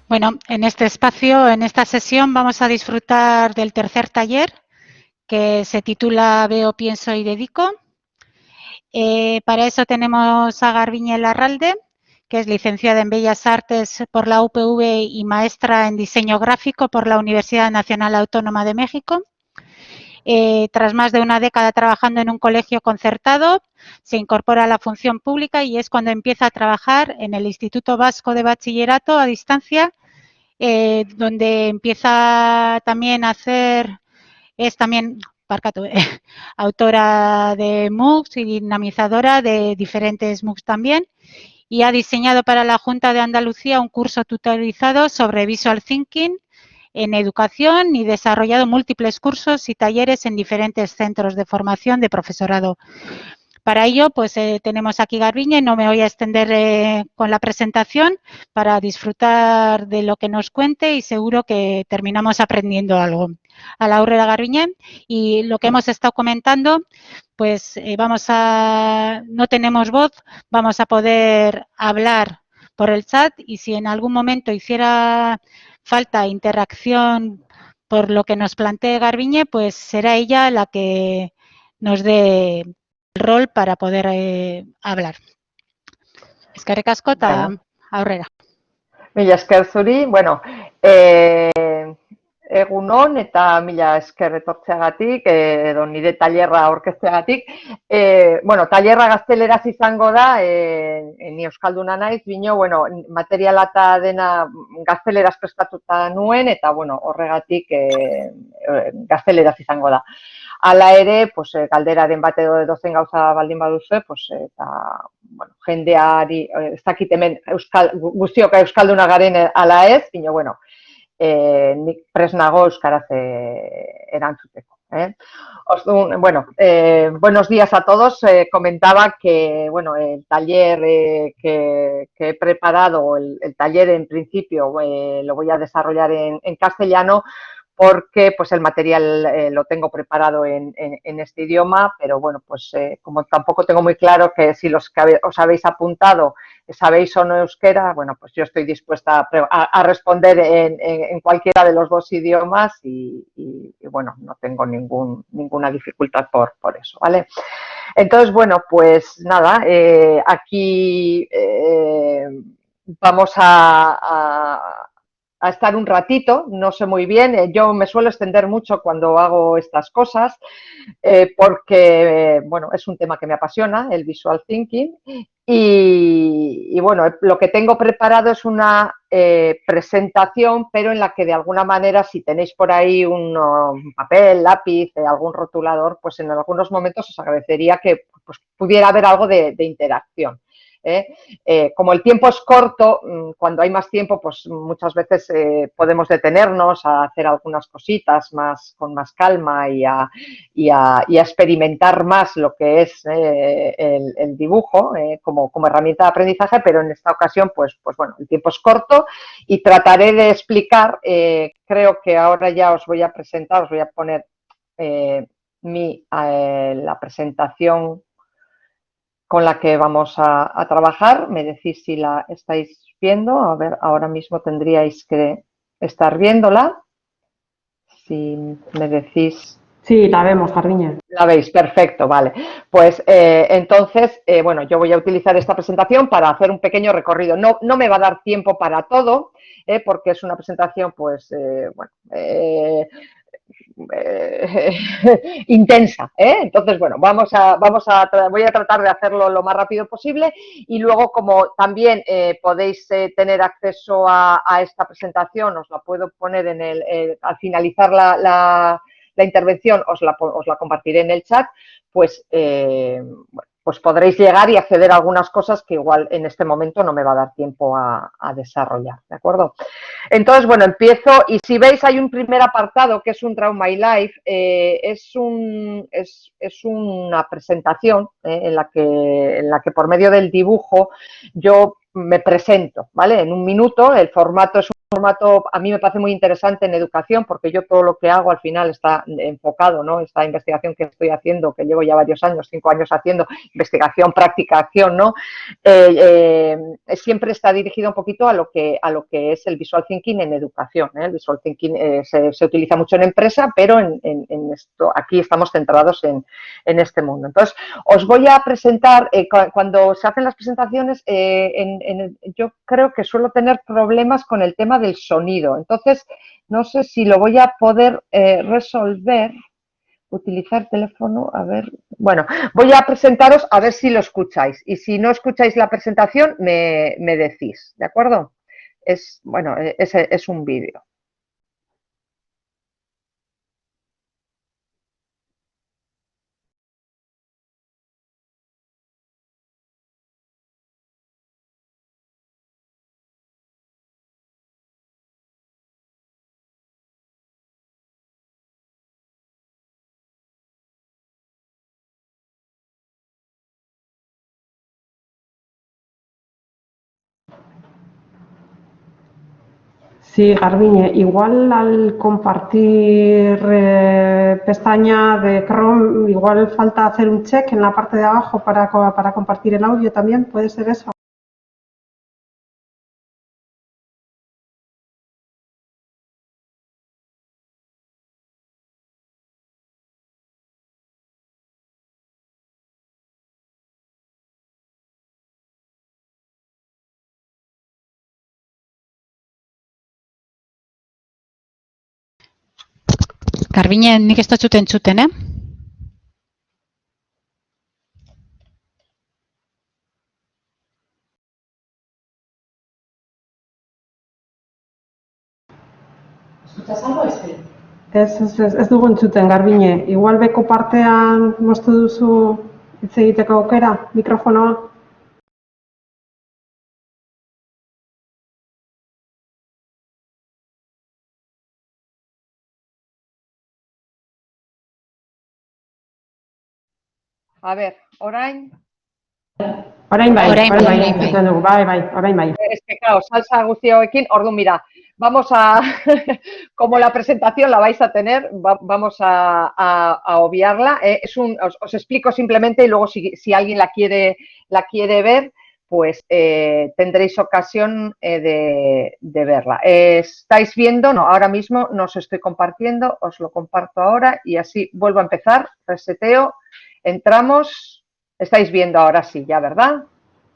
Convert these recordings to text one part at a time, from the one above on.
Bueno, en este espacio, en esta sesión, vamos a disfrutar del tercer taller que se titula Veo, pienso y dedico. Para eso tenemos a Garbiñe Larralde, que es licenciada en Bellas Artes por la UPV y maestra en diseño gráfico por la Universidad Nacional Autónoma de México. Tras más de una década trabajando en un colegio concertado, se incorpora a la función pública y es cuando empieza a trabajar en el Instituto Vasco de Bachillerato a distancia, donde empieza también a hacer, es también autora de MOOCs y dinamizadora de diferentes MOOCs también, y ha diseñado para la Junta de Andalucía un curso tutorizado sobre Visual Thinking en educación y desarrollado múltiples cursos y talleres en diferentes centros de formación de profesorado. Para ello, pues tenemos aquí Garbiñe, no me voy a extender con la presentación para disfrutar de lo que nos cuente y seguro que terminamos aprendiendo algo. A la Aurrera Garbiñe, y lo que hemos estado comentando, pues no tenemos voz, vamos a poder hablar por el chat y si en algún momento hiciera falta interacción por lo que nos plantee Garbiñe, pues será ella la que nos dé rol para poder hablar. Eskerrik asko eta aurrera. Mila esker zuri, bueno, egunon eta mila esker etortzeagatik, edo nire tailerra aurkezteagatik. Bueno, tailerra gazteleraz izango da, ni euskalduna naiz, bino, bueno, materiala eta dena gazteleraz prestatuta nuen, eta, bueno, horregatik gazteleraz izango da. Hala ere, pues, galderaren bat edo edozen gauza baldin baduzue, pues, eta, bueno, jendeari, ez dakit hemen guztiok euskalduna garen ala ez, bino, bueno, nik prest nago euskaraz erantzuteko. Bueno, buenos días a todos. Comentaba que, bueno, el taller que he preparado, el taller en principio lo voy a desarrollar en castellano, porque pues el material lo tengo preparado en este idioma, pero bueno, pues como tampoco tengo muy claro que si los que os habéis apuntado sabéis o no euskera, bueno, pues yo estoy dispuesta a responder en cualquiera de los dos idiomas y bueno, no tengo ninguna dificultad por eso, ¿vale? Entonces, bueno, pues nada, aquí vamos a estar un ratito, no sé muy bien, yo me suelo extender mucho cuando hago estas cosas porque, bueno, es un tema que me apasiona, el visual thinking, y bueno, lo que tengo preparado es una presentación, pero en la que de alguna manera, si tenéis por ahí un papel, lápiz, algún rotulador, pues en algunos momentos os agradecería que pues, pudiera haber algo de interacción. Como el tiempo es corto, cuando hay más tiempo, pues muchas veces podemos detenernos a hacer algunas cositas con más calma y a experimentar más lo que es el dibujo como herramienta de aprendizaje, pero en esta ocasión, pues bueno, el tiempo es corto y trataré de explicar, creo que ahora ya os voy a presentar, os voy a poner la presentación con la que vamos a trabajar. Me decís si la estáis viendo. A ver, ahora mismo tendríais que estar viéndola. Si me decís... Sí, la vemos, Garbiñe. La veis, perfecto, vale. Pues entonces, bueno, yo voy a utilizar esta presentación para hacer un pequeño recorrido. No me va a dar tiempo para todo, porque es una presentación, pues, bueno... intensa, entonces bueno, voy a tratar de hacerlo lo más rápido posible y luego como también podéis tener acceso a esta presentación, os la puedo poner al finalizar la intervención, os la compartiré en el chat, pues bueno, pues podréis llegar y acceder a algunas cosas que igual en este momento no me va a dar tiempo a desarrollar, ¿de acuerdo? Entonces, bueno, empiezo y si veis hay un primer apartado que es un Draw My Life, es una presentación en la que por medio del dibujo yo me presento, ¿vale? En un minuto, el formato es formato a mí me parece muy interesante en educación, porque yo todo lo que hago al final está enfocado, ¿no? Esta investigación que estoy haciendo, que llevo ya varios años, 5 años haciendo, investigación, práctica, acción, ¿no? Siempre está dirigido un poquito a lo que es el visual thinking en educación, ¿eh? El visual thinking se utiliza mucho en empresa, pero en esto, aquí estamos centrados en este mundo. Entonces, os voy a presentar, cuando se hacen las presentaciones, yo creo que suelo tener problemas con el tema del sonido. Entonces, no sé si lo voy a poder resolver. Utilizar teléfono, a ver. Bueno, voy a presentaros a ver si lo escucháis. Y si no escucháis la presentación, me decís, ¿de acuerdo? Bueno, es un vídeo. Sí, Garbiñe, igual al compartir pestaña de Chrome, igual falta hacer un check en la parte de abajo para compartir el audio también, ¿puede ser eso? Garbiñe, nik ez dut entzuten, Ez dugu entzuten, Garbiñe. Igual beko partean moztu duzu hitz egiteko aukera, mikrofonoa? A ver, orain. Orain bai, orain bai. Es que, claro, salsa guzti hauekin, orduan, mira, vamos a, como la presentación la vais a tener, vamos a obviarla. Os explico simplemente y luego si alguien la quiere ver, pues tendréis ocasión de verla. ¿Estáis viendo? No, ahora mismo no os estoy compartiendo, os lo comparto ahora y así vuelvo a empezar, reseteo, entramos, estáis viendo ahora sí, ya, ¿verdad?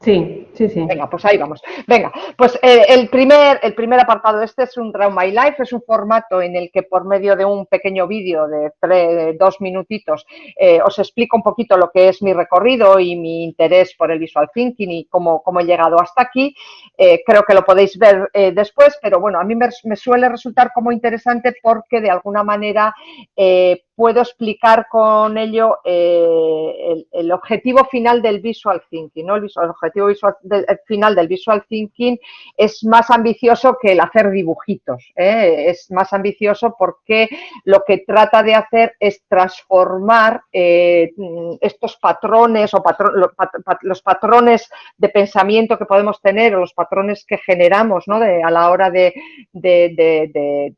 Sí, sí, sí. Venga, pues ahí vamos. Venga, pues el primer apartado este es un Draw My Life, es un formato en el que por medio de un pequeño vídeo de 2 minutitos os explico un poquito lo que es mi recorrido y mi interés por el Visual Thinking y cómo he llegado hasta aquí. Creo que lo podéis ver después, pero bueno, a mí me suele resultar como interesante porque de alguna manera puedo explicar con ello el objetivo final del Visual Thinking, ¿no? El objetivo final del Visual Thinking es más ambicioso que el hacer dibujitos, ¿eh? Es más ambicioso porque lo que trata de hacer es transformar estos patrones o los patrones de pensamiento que podemos tener o los patrones que generamos, ¿no? A la hora de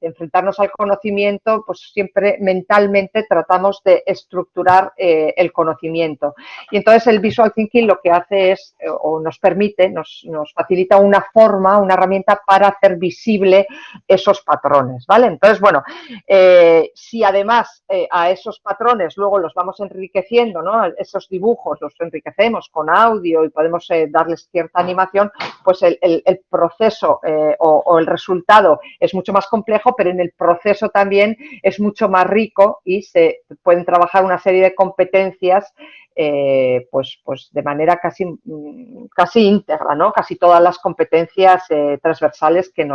enfrentarnos al conocimiento, pues siempre mentalmente tratamos de estructurar el conocimiento. Y entonces el Visual Thinking lo que hace es, o nos permite, nos facilita una forma, una herramienta para hacer visible esos patrones, ¿vale? Entonces, bueno, si además a esos patrones luego los vamos enriqueciendo, ¿no? Esos dibujos los enriquecemos con audio y podemos darles cierta animación, pues el proceso o el resultado es mucho más complejo, pero en el proceso también es mucho más rico y se pueden trabajar una serie de competencias pues de manera casi íntegra, ¿no? Casi todas las competencias transversales que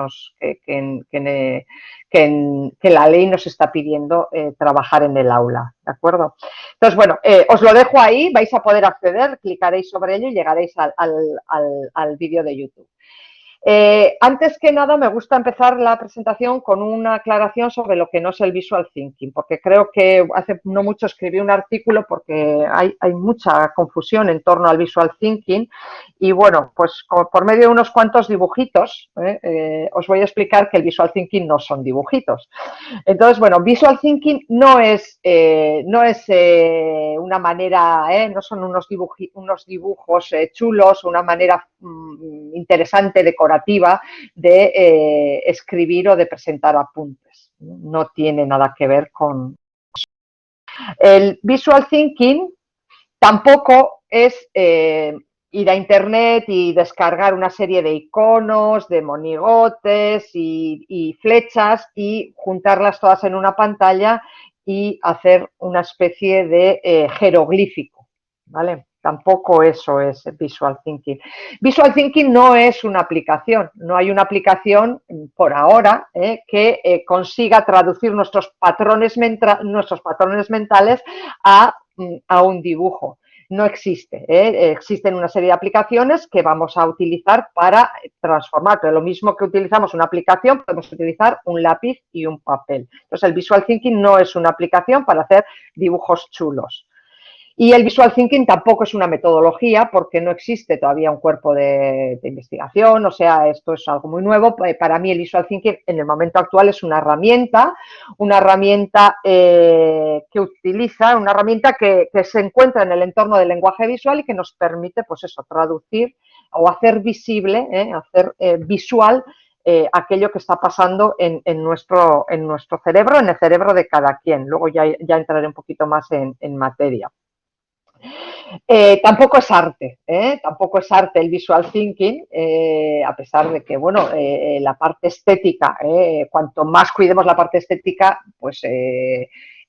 la ley nos está pidiendo trabajar en el aula, ¿de acuerdo? Entonces, bueno, os lo dejo ahí, vais a poder acceder, clicaréis sobre ello y llegaréis al vídeo de YouTube. Antes que nada, me gusta empezar la presentación con una aclaración sobre lo que no es el Visual Thinking, porque creo que hace no mucho escribí un artículo porque hay mucha confusión en torno al Visual Thinking y bueno, pues por medio de unos cuantos dibujitos os voy a explicar que el Visual Thinking no son dibujitos. Entonces, bueno, Visual Thinking no es una manera, no son unos dibujos chulos, una manera interesante, decorativa de escribir o de presentar apuntes. No tiene nada que ver con eso. El Visual Thinking tampoco es ir a internet y descargar una serie de iconos, de monigotes y flechas y juntarlas todas en una pantalla y hacer una especie de jeroglífico, ¿vale? Tampoco eso es Visual Thinking. Visual Thinking no es una aplicación, no hay una aplicación por ahora que consiga traducir nuestros patrones mentales a un dibujo. No existe. Existen una serie de aplicaciones que vamos a utilizar para transformar, pero lo mismo que utilizamos una aplicación, podemos utilizar un lápiz y un papel. Entonces, el Visual Thinking no es una aplicación para hacer dibujos chulos. Y el Visual Thinking tampoco es una metodología porque no existe todavía un cuerpo de investigación, o sea, esto es algo muy nuevo. Para mí el Visual Thinking en el momento actual es una herramienta que se encuentra en el entorno del lenguaje visual y que nos permite, pues eso, traducir o hacer visible, hacer visual aquello que está pasando en nuestro cerebro, en el cerebro de cada quien. Luego ya entraré un poquito más en materia. Tampoco es arte el Visual Thinking, a pesar de que, bueno, la parte estética, cuanto más cuidemos la parte estética, pues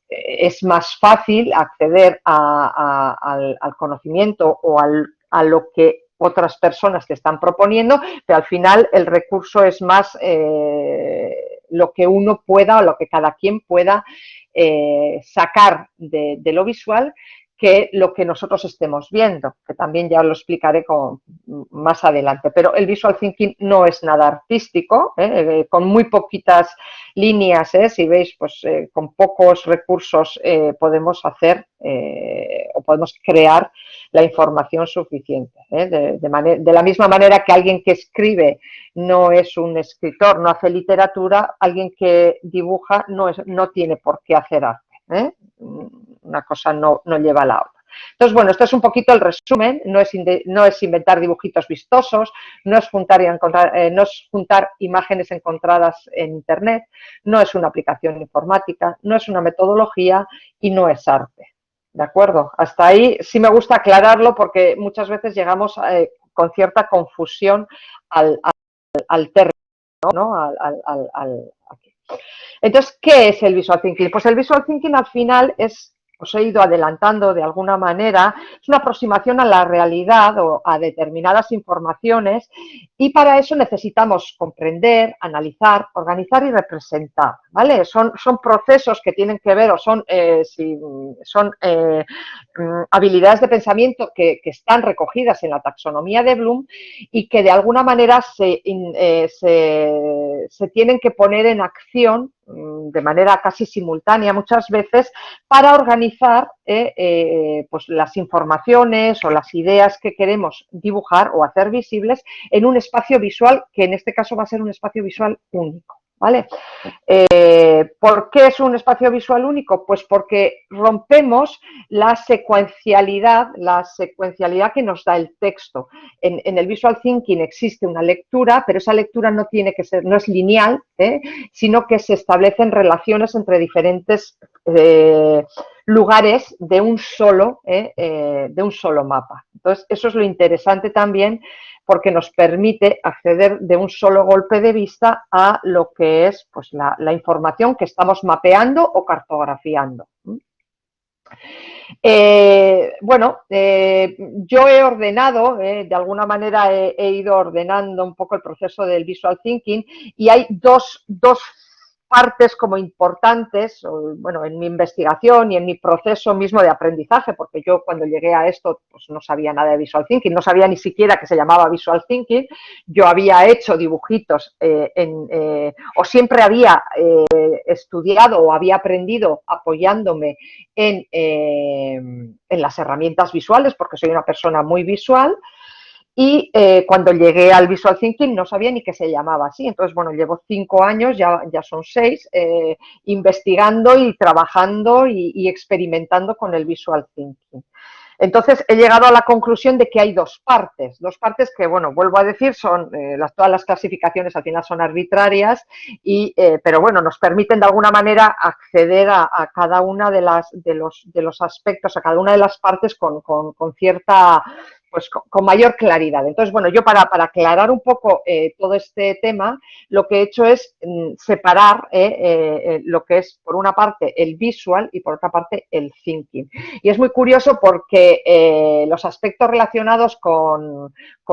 es más fácil acceder al conocimiento o a lo que otras personas te están proponiendo, pero al final el recurso es más lo que uno pueda o lo que cada quien pueda sacar de lo visual que lo que nosotros estemos viendo, que también ya lo explicaré más adelante. Pero el Visual Thinking no es nada artístico, con muy poquitas líneas, si veis, pues con pocos recursos podemos hacer o podemos crear la información suficiente. De la misma manera que alguien que escribe no es un escritor, no hace literatura, alguien que dibuja no tiene por qué hacer arte. Una cosa no lleva a la otra. Entonces, bueno, esto es un poquito el resumen, no es inventar dibujitos vistosos, no es juntar imágenes encontradas en internet, no es una aplicación informática, no es una metodología y no es arte. ¿De acuerdo? Hasta ahí sí me gusta aclararlo porque muchas veces llegamos con cierta confusión al término, ¿no? Entonces, ¿qué es el Visual Thinking? Pues el Visual Thinking al final os he ido adelantando de alguna manera, es una aproximación a la realidad o a determinadas informaciones y para eso necesitamos comprender, analizar, organizar y representar, ¿vale? Son procesos que tienen que ver o son habilidades de pensamiento que están recogidas en la taxonomía de Bloom y que de alguna manera se tienen que poner en acción de manera casi simultánea muchas veces para organizar pues las informaciones o las ideas que queremos dibujar o hacer visibles en un espacio visual que en este caso va a ser un espacio visual único. ¿Vale? ¿Por qué es un espacio visual único? Pues porque rompemos la secuencialidad que nos da el texto. En el Visual Thinking existe una lectura, pero esa lectura no es lineal, sino que se establecen relaciones entre diferentes lugares de un solo mapa. Entonces, eso es lo interesante también porque nos permite acceder de un solo golpe de vista a lo que es pues, la información que estamos mapeando o cartografiando. Yo he ordenado, de alguna manera he ido ordenando un poco el proceso del Visual Thinking y hay dos partes como importantes, bueno, en mi investigación y en mi proceso mismo de aprendizaje, porque yo cuando llegué a esto pues no sabía nada de Visual Thinking, no sabía ni siquiera que se llamaba Visual Thinking, yo había hecho dibujitos o siempre había estudiado o había aprendido apoyándome en las herramientas visuales, porque soy una persona muy visual. Y cuando llegué al Visual Thinking no sabía ni que se llamaba así. Entonces, bueno, llevo 5 años, ya son 6, investigando y trabajando y experimentando con el Visual Thinking. Entonces, he llegado a la conclusión de que hay dos partes que, bueno, vuelvo a decir, son todas las clasificaciones al final son arbitrarias, pero bueno, nos permiten de alguna manera acceder a cada una de los aspectos, a cada una de las partes con cierta, pues con mayor claridad. Entonces, bueno, yo para aclarar un poco todo este tema, lo que he hecho es separar lo que es, por una parte, el visual y por otra parte, el thinking. Y es muy curioso porque los aspectos relacionados con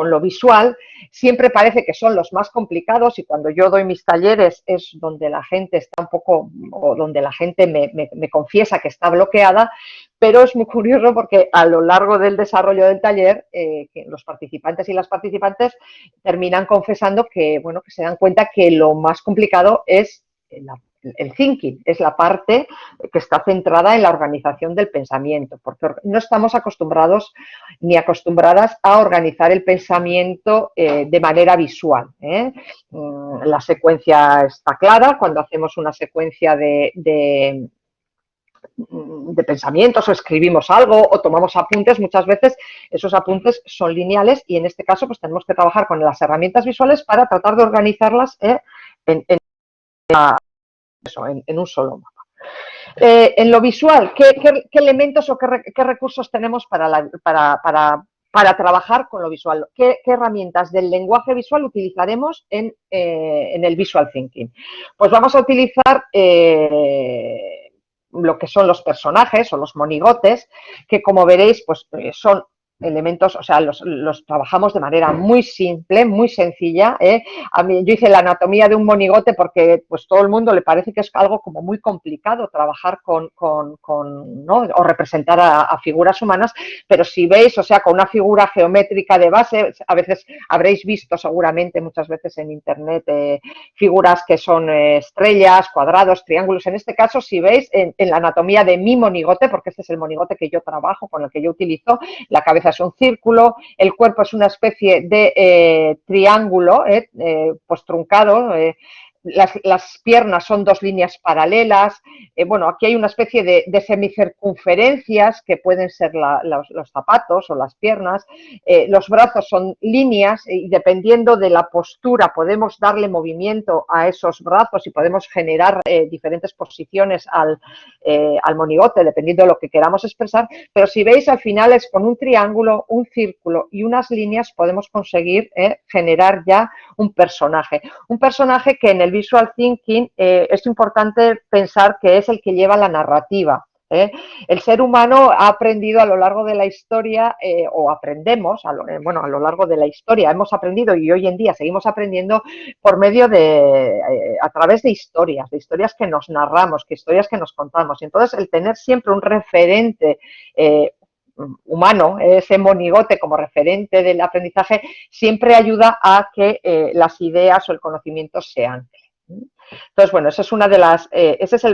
lo visual siempre parece que son los más complicados, y cuando yo doy mis talleres es donde la gente está un poco, o donde la gente me confiesa que está bloqueada, pero es muy curioso porque a lo largo del desarrollo del taller que los participantes y las participantes terminan confesando que, bueno, que se dan cuenta que lo más complicado es el thinking, es la parte que está centrada en la organización del pensamiento, porque no estamos acostumbrados ni acostumbradas a organizar el pensamiento de manera visual. La secuencia está clara, cuando hacemos una secuencia de pensamientos o escribimos algo o tomamos apuntes, muchas veces esos apuntes son lineales y en este caso pues tenemos que trabajar con las herramientas visuales para tratar de organizarlas en un solo mapa. En lo visual, ¿qué elementos o qué recursos tenemos para trabajar con lo visual? ¿Qué herramientas del lenguaje visual utilizaremos en el Visual Thinking? Pues vamos a utilizar lo que son los personajes o los monigotes, que como veréis, pues son elementos, o sea, los trabajamos de manera muy simple, muy sencilla. A mí, yo hice la anatomía de un monigote porque pues todo el mundo le parece que es algo como muy complicado trabajar ¿no? o representar a figuras humanas, pero si veis, o sea, con una figura geométrica de base, a veces habréis visto seguramente muchas veces en internet figuras que son estrellas, cuadrados, triángulos. En este caso, si veis en la anatomía de mi monigote, porque este es el monigote que yo trabajo, con el que yo utilizo, la cabeza es un círculo, el cuerpo es una especie de triángulo pues truncado, las piernas son dos líneas paralelas, bueno, aquí hay una especie de semicircunferencias que pueden ser los zapatos o las piernas, los brazos son líneas y dependiendo de la postura podemos darle movimiento a esos brazos y podemos generar diferentes posiciones al monigote dependiendo de lo que queramos expresar, pero si veis al final es con un triángulo, un círculo y unas líneas podemos conseguir generar ya un personaje que en el Visual Thinking es importante pensar que es el que lleva la narrativa. El ser humano ha aprendido a lo largo de la historia, o aprendemos, a lo largo de la historia hemos aprendido y hoy en día seguimos aprendiendo por medio a través de historias que nos narramos, historias que nos contamos. Y entonces el tener siempre un referente humano, ese monigote como referente del aprendizaje, siempre ayuda a que las ideas o el conocimiento sean. Entonces, bueno, eso es ese es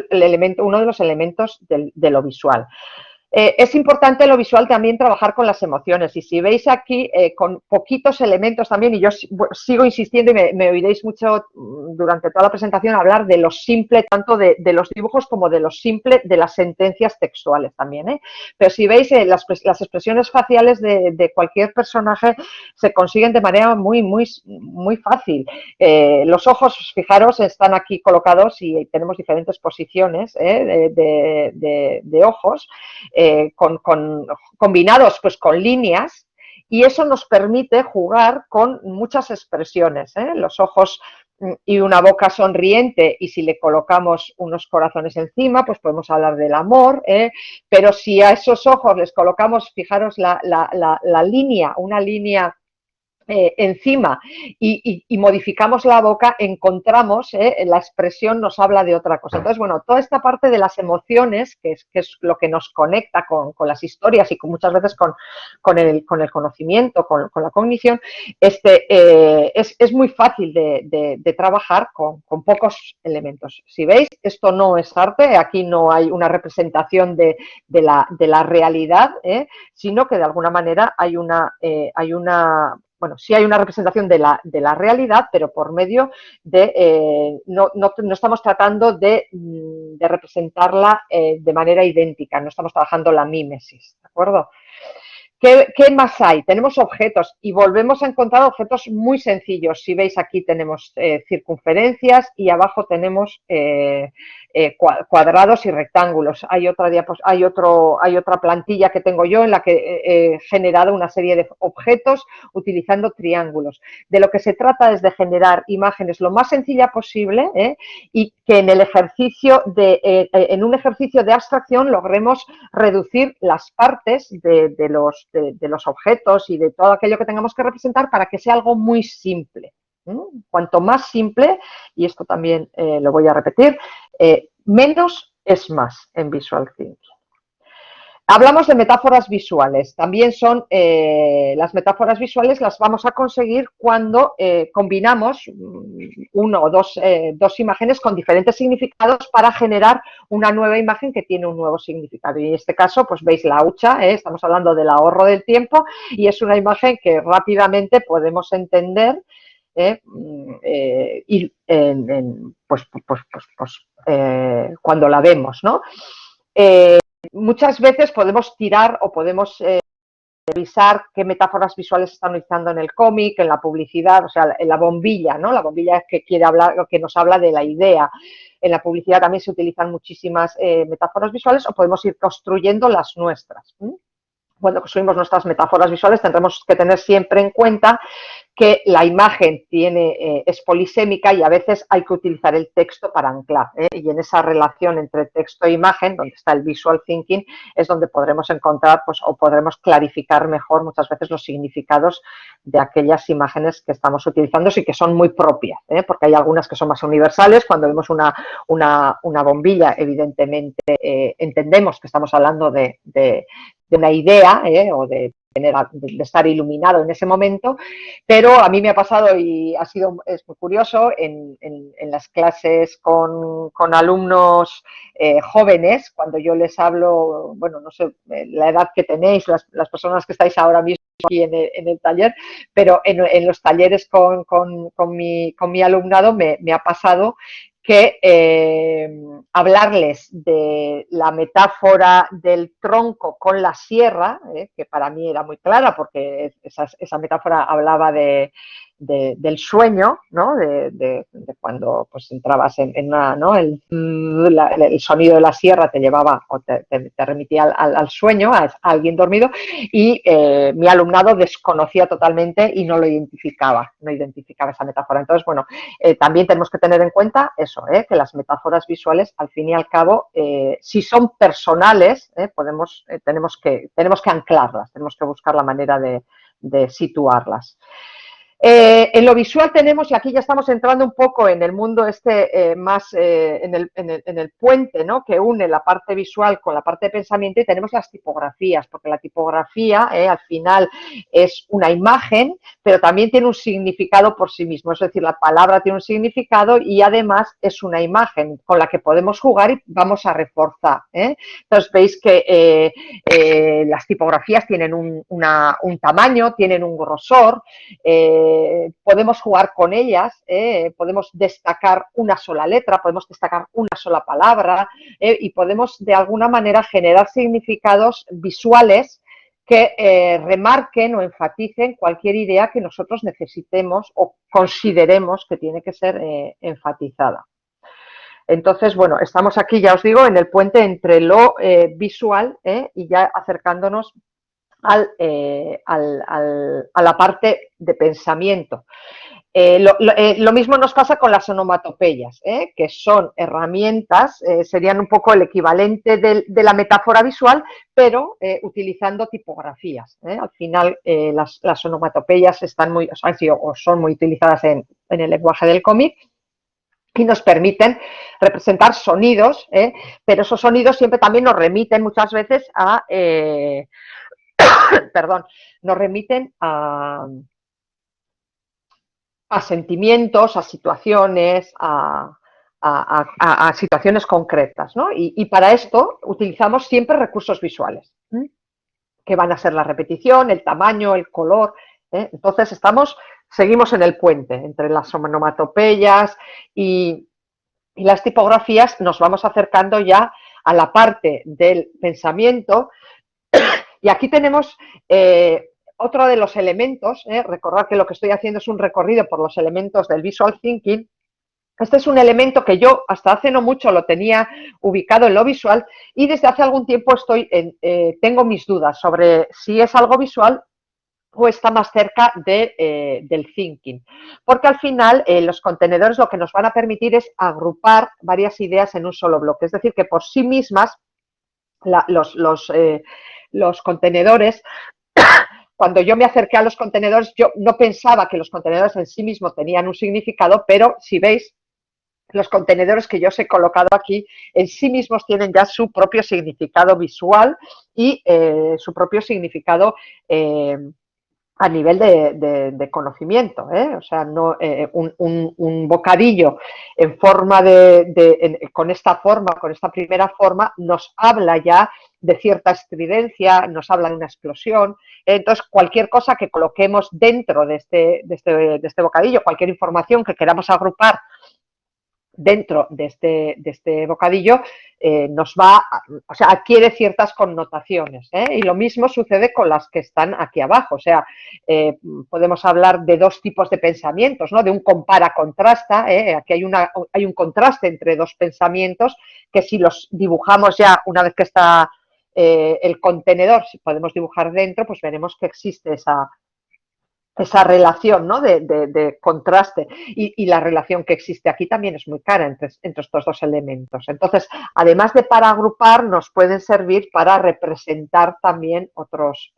uno de los elementos de lo visual. Es importante lo visual también trabajar con las emociones y si veis aquí con poquitos elementos también, y yo sigo insistiendo y me oiréis mucho durante toda la presentación hablar de lo simple, tanto de los dibujos como de lo simple de las sentencias textuales también, pero si veis las expresiones faciales de cualquier personaje se consiguen de manera muy, muy, muy fácil. Los ojos, fijaros, están aquí colocados y tenemos diferentes posiciones de ojos. Combinados pues con líneas y eso nos permite jugar con muchas expresiones. Los ojos y una boca sonriente y si le colocamos unos corazones encima pues podemos hablar del amor, pero si a esos ojos les colocamos, fijaros la línea, una línea encima y modificamos la boca, encontramos, la expresión nos habla de otra cosa. Entonces, bueno, toda esta parte de las emociones, que es lo que nos conecta con las historias y muchas veces con el conocimiento, con la cognición, es muy fácil de trabajar con pocos elementos. Si veis, esto no es arte, aquí no hay una representación de la realidad, sino que de alguna manera hay una bueno, sí hay una representación de la realidad, pero por medio de, no estamos tratando de representarla de manera idéntica, no estamos trabajando la mímesis, ¿de acuerdo? ¿Qué más hay? Tenemos objetos y volvemos a encontrar objetos muy sencillos. Si veis, aquí tenemos circunferencias y abajo tenemos cuadrados y rectángulos. Hay otra plantilla que tengo yo en la que he generado una serie de objetos utilizando triángulos. De lo que se trata es de generar imágenes lo más sencilla posible, y que en un ejercicio de abstracción logremos reducir las partes de los objetos y de todo aquello que tengamos que representar para que sea algo muy simple. Cuanto más simple, y esto también lo voy a repetir, menos es más en Visual Thinking. Hablamos de metáforas visuales. También son las metáforas visuales, las vamos a conseguir cuando combinamos una o dos imágenes con diferentes significados para generar una nueva imagen que tiene un nuevo significado. Y en este caso, pues veis la hucha, estamos hablando del ahorro del tiempo y es una imagen que rápidamente podemos entender cuando la vemos, ¿no? Muchas veces podemos tirar o podemos revisar qué metáforas visuales se están utilizando en el cómic, en la publicidad, o sea, en la bombilla, ¿no? La bombilla que quiere hablar, que nos habla de la idea. En la publicidad también se utilizan muchísimas metáforas visuales o podemos ir construyendo las nuestras. Cuando construimos nuestras metáforas visuales tendremos que tener siempre en cuenta que la imagen es polisémica y a veces hay que utilizar el texto para anclar, y en esa relación entre texto e imagen, donde está el visual thinking, es donde podremos encontrar, pues, o podremos clarificar mejor muchas veces los significados de aquellas imágenes que estamos utilizando y que son muy propias, porque hay algunas que son más universales. Cuando vemos una bombilla, evidentemente entendemos que estamos hablando de una idea, o de estar iluminado en ese momento, pero a mí me ha pasado y es muy curioso en las clases con alumnos jóvenes, cuando yo les hablo, bueno, no sé la edad que tenéis, las personas que estáis ahora mismo aquí en el taller, pero en los talleres con mi alumnado me ha pasado que hablarles de la metáfora del tronco con la sierra, que para mí era muy clara porque esa metáfora hablaba del sueño, ¿no? De cuando pues entrabas en una, ¿no? El sonido de la sierra te llevaba o te remitía al sueño, a alguien dormido, y mi alumnado desconocía totalmente y no identificaba esa metáfora. Entonces, bueno, también tenemos que tener en cuenta eso, que las metáforas visuales, al fin y al cabo, si son personales, tenemos que anclarlas, tenemos que buscar la manera de situarlas. En lo visual tenemos, y aquí ya estamos entrando un poco en el mundo más en el puente, ¿no? Que une la parte visual con la parte de pensamiento, y tenemos las tipografías, porque la tipografía al final es una imagen, pero también tiene un significado por sí mismo, es decir, la palabra tiene un significado y además es una imagen con la que podemos jugar y vamos a reforzar. Entonces veis que las tipografías tienen un tamaño, tienen un grosor, podemos jugar con ellas, podemos destacar una sola letra, podemos destacar una sola palabra, y podemos de alguna manera generar significados visuales que remarquen o enfaticen cualquier idea que nosotros necesitemos o consideremos que tiene que ser enfatizada. Entonces, bueno, estamos aquí, ya os digo, en el puente entre lo visual y ya acercándonos a la parte de pensamiento. Lo mismo nos pasa con las onomatopeyas, que son herramientas, serían un poco el equivalente de la metáfora visual, pero utilizando tipografías. Al final, las onomatopeyas son muy utilizadas en el lenguaje del cómic y nos permiten representar sonidos, pero esos sonidos siempre también nos remiten muchas veces a, perdón, nos remiten a sentimientos, a situaciones, a situaciones concretas, ¿no? Y para esto utilizamos siempre recursos visuales, que van a ser la repetición, el tamaño, el color. Entonces seguimos en el puente entre las onomatopeyas y las tipografías, nos vamos acercando ya a la parte del pensamiento. Y aquí tenemos otro de los elementos, recordad que lo que estoy haciendo es un recorrido por los elementos del visual thinking. Este es un elemento que yo hasta hace no mucho lo tenía ubicado en lo visual y desde hace algún tiempo tengo mis dudas sobre si es algo visual o está más cerca del thinking. Porque al final los contenedores lo que nos van a permitir es agrupar varias ideas en un solo bloque. Es decir, que por sí mismas los contenedores, cuando yo me acerqué a los contenedores, yo no pensaba que los contenedores en sí mismos tenían un significado, pero si veis, los contenedores que yo os he colocado aquí en sí mismos tienen ya su propio significado visual y su propio significado a nivel de conocimiento, o sea, no, un bocadillo en forma con esta primera forma, nos habla ya de cierta estridencia, nos habla de una explosión. Entonces, cualquier cosa que coloquemos dentro de este bocadillo, cualquier información que queramos agrupar dentro de este bocadillo, adquiere ciertas connotaciones, y lo mismo sucede con las que están aquí abajo. O sea, podemos hablar de dos tipos de pensamientos, ¿no? De un compara-contrasta. Aquí hay un contraste entre dos pensamientos que si los dibujamos ya una vez que está el contenedor, si podemos dibujar dentro, pues veremos que existe esa relación, ¿no? de contraste y la relación que existe aquí también es muy clara entre estos dos elementos. Entonces, además de para agrupar, nos pueden servir para representar también otros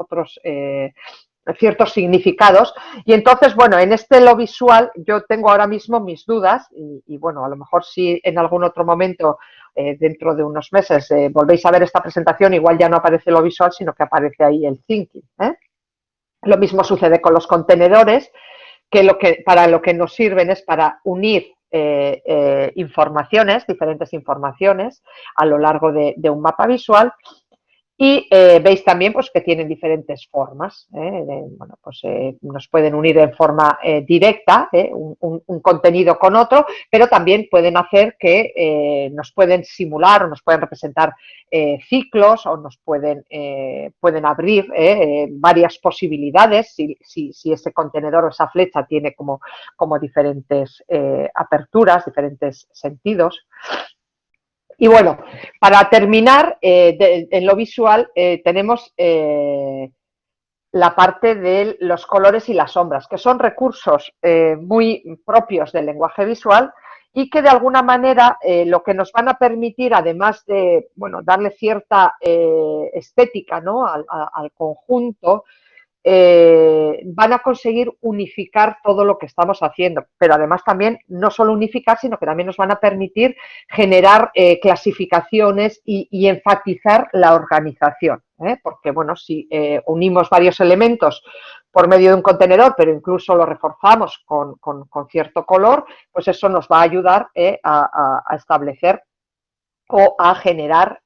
ciertos significados. Y entonces, bueno, en lo visual yo tengo ahora mismo mis dudas y bueno, a lo mejor si en algún otro momento dentro de unos meses volvéis a ver esta presentación, igual ya no aparece lo visual, sino que aparece ahí el thinking. Lo mismo sucede con los contenedores, que para lo que nos sirven es para unir diferentes informaciones a lo largo de un mapa visual. Y veis también pues, que tienen diferentes formas. Nos pueden unir en forma directa, un contenido con otro, pero también pueden hacer que nos pueden simular o nos pueden representar ciclos o nos pueden abrir varias posibilidades si ese contenedor o esa flecha tiene como diferentes aperturas, diferentes sentidos. Y bueno, para terminar, en lo visual tenemos la parte de los colores y las sombras, que son recursos muy propios del lenguaje visual y que de alguna manera lo que nos van a permitir, además de darle cierta estética, ¿no? al conjunto, van a conseguir unificar todo lo que estamos haciendo, pero además también no solo unificar, sino que también nos van a permitir generar clasificaciones y enfatizar la organización, porque bueno, si unimos varios elementos por medio de un contenedor, pero incluso lo reforzamos con cierto color, pues eso nos va a ayudar a establecer o a generar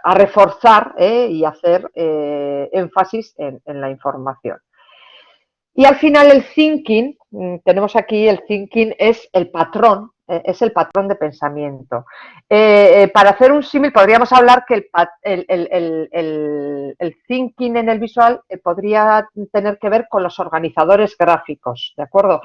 a reforzar y hacer énfasis en la información. Y al final el thinking, tenemos aquí el thinking es el patrón de pensamiento. Para hacer un símil podríamos hablar que el thinking en el visual podría tener que ver con los organizadores gráficos, ¿de acuerdo?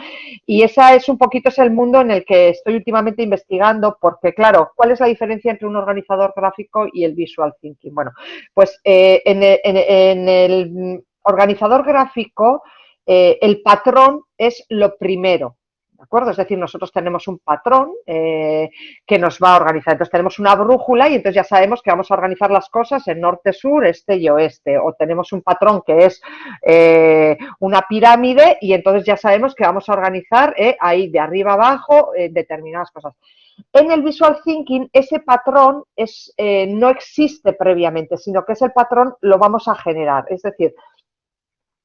Y ese es un poquito el mundo en el que estoy últimamente investigando, porque claro, ¿cuál es la diferencia entre un organizador gráfico y el visual thinking? Bueno, pues en el organizador gráfico el patrón es lo primero. ¿De acuerdo? Es decir, nosotros tenemos un patrón que nos va a organizar. Entonces tenemos una brújula y entonces ya sabemos que vamos a organizar las cosas en norte, sur, este y oeste. O tenemos un patrón que es una pirámide y entonces ya sabemos que vamos a organizar ahí de arriba abajo determinadas cosas. En el Visual Thinking ese patrón no existe previamente, sino que ese patrón lo vamos a generar. Es decir,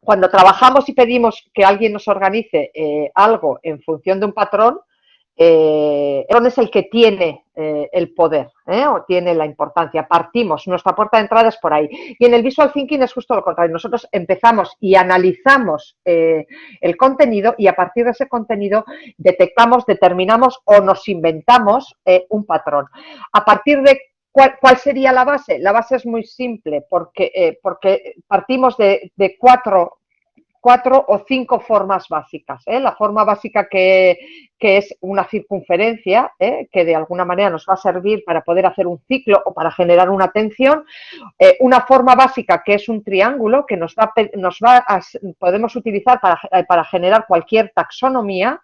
cuando trabajamos y pedimos que alguien nos organice algo en función de un patrón, el patrón es el que tiene el poder o tiene la importancia. Partimos, nuestra puerta de entrada es por ahí. Y en el Visual Thinking es justo lo contrario. Nosotros empezamos y analizamos el contenido y a partir de ese contenido detectamos, determinamos o nos inventamos un patrón. A partir de ¿cuál sería la base? La base es muy simple porque partimos de cuatro o cinco formas básicas. La forma básica que es una circunferencia, que de alguna manera nos va a servir para poder hacer un ciclo o para generar una tensión. Una forma básica que es un triángulo que podemos utilizar para generar cualquier taxonomía.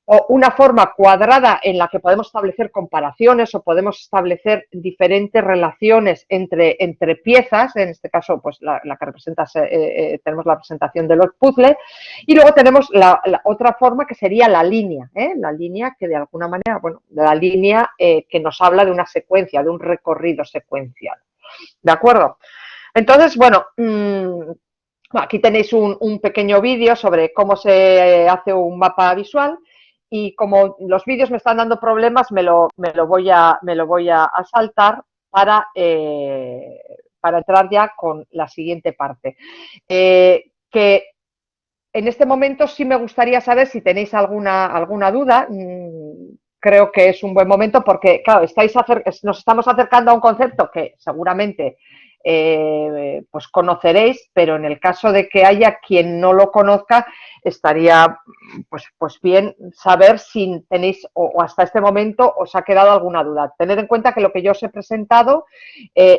O una forma cuadrada en la que podemos establecer comparaciones o podemos establecer diferentes relaciones entre piezas, en este caso pues la que representa, tenemos la representación de los puzzles, y luego tenemos la otra forma que sería la línea que de alguna manera, bueno, la línea que nos habla de una secuencia, de un recorrido secuencial. ¿De acuerdo? Entonces, bueno, aquí tenéis un pequeño vídeo sobre cómo se hace un mapa visual. Y como los vídeos me están dando problemas, me lo voy a saltar para entrar ya con la siguiente parte. Que en este momento sí me gustaría saber si tenéis alguna duda. Creo que es un buen momento porque, claro, nos estamos acercando a un concepto que seguramente pues conoceréis, pero en el caso de que haya quien no lo conozca, estaría pues bien saber si tenéis o hasta este momento os ha quedado alguna duda. Tened en cuenta que lo que yo os he presentado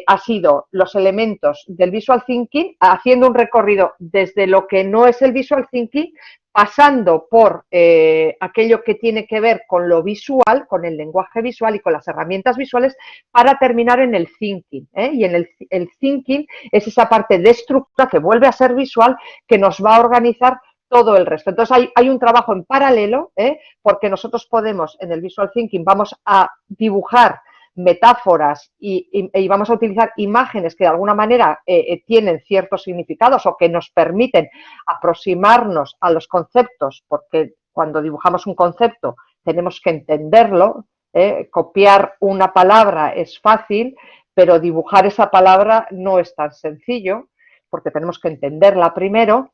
ha sido los elementos del Visual Thinking, haciendo un recorrido desde lo que no es el Visual Thinking, pasando por aquello que tiene que ver con lo visual, con el lenguaje visual y con las herramientas visuales, para terminar en el thinking. Y en el thinking es esa parte de estructura que vuelve a ser visual, que nos va a organizar todo el resto. Entonces hay un trabajo en paralelo, porque nosotros podemos, en el Visual Thinking, vamos a dibujar metáforas y vamos a utilizar imágenes que de alguna manera tienen ciertos significados o que nos permiten aproximarnos a los conceptos, porque cuando dibujamos un concepto tenemos que entenderlo. Copiar una palabra es fácil, pero dibujar esa palabra no es tan sencillo, porque tenemos que entenderla primero.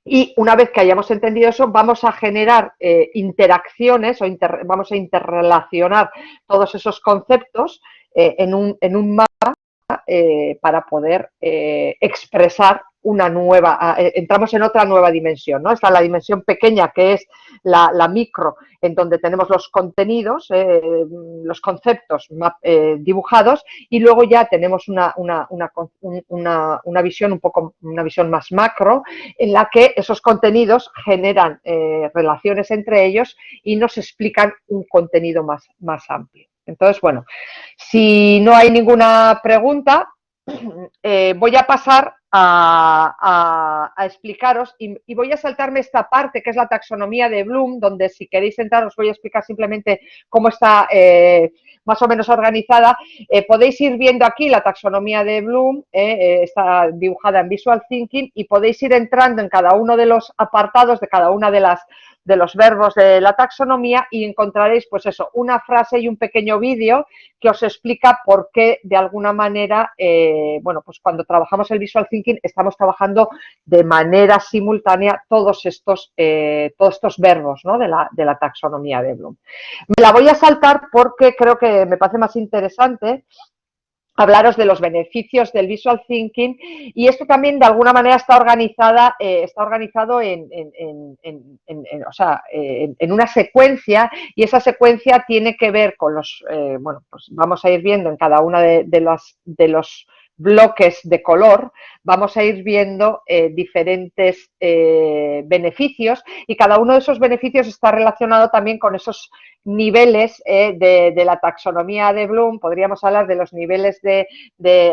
Y una vez que hayamos entendido eso, vamos a generar interacciones o vamos a interrelacionar todos esos conceptos en un mapa para poder expresar una nueva, entramos en otra nueva dimensión, ¿no? Está la dimensión pequeña, que es la micro, en donde tenemos los contenidos, los conceptos dibujados, y luego ya tenemos una visión una visión más macro, en la que esos contenidos generan relaciones entre ellos y nos explican un contenido más amplio. Entonces, bueno, si no hay ninguna pregunta, voy a pasar a explicaros y voy a saltarme esta parte que es la taxonomía de Bloom, donde si queréis entrar os voy a explicar simplemente cómo está más o menos organizada. Podéis ir viendo aquí la taxonomía de Bloom, está dibujada en Visual Thinking, y podéis ir entrando en cada uno de los apartados de cada una de los verbos de la taxonomía y encontraréis pues eso, una frase y un pequeño vídeo que os explica por qué de alguna manera, bueno, pues cuando trabajamos el Visual Thinking estamos trabajando de manera simultánea todos estos verbos, ¿no? de la taxonomía de Bloom. Me la voy a saltar porque creo que me parece más interesante hablaros de los beneficios del Visual Thinking, y esto también de alguna manera está organizado en una secuencia, y esa secuencia tiene que ver con los, bueno, pues vamos a ir viendo en cada una de los bloques de color, vamos a ir viendo diferentes beneficios, y cada uno de esos beneficios está relacionado también con esos niveles de la taxonomía de Bloom. Podríamos hablar de los niveles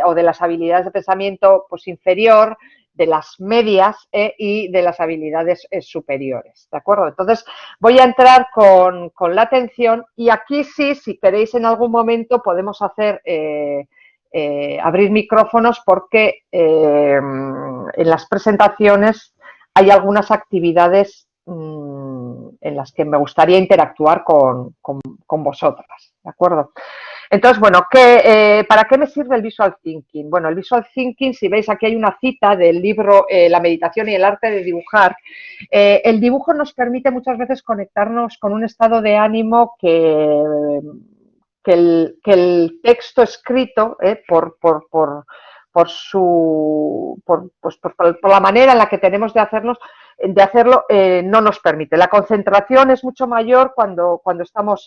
o de las habilidades de pensamiento pues, inferior, de las medias y de las habilidades superiores, ¿de acuerdo? Entonces voy a entrar con la atención, y aquí sí, si queréis en algún momento podemos hacer abrir micrófonos, porque en las presentaciones hay algunas actividades en las que me gustaría interactuar con vosotras, ¿de acuerdo? Entonces, bueno, ¿para qué me sirve el Visual Thinking? Bueno, el Visual Thinking, si veis aquí hay una cita del libro La meditación y el arte de dibujar. El dibujo nos permite muchas veces conectarnos con un estado de ánimo que el texto escrito, por la manera en la que tenemos de hacerlo, no nos permite. La concentración es mucho mayor cuando estamos,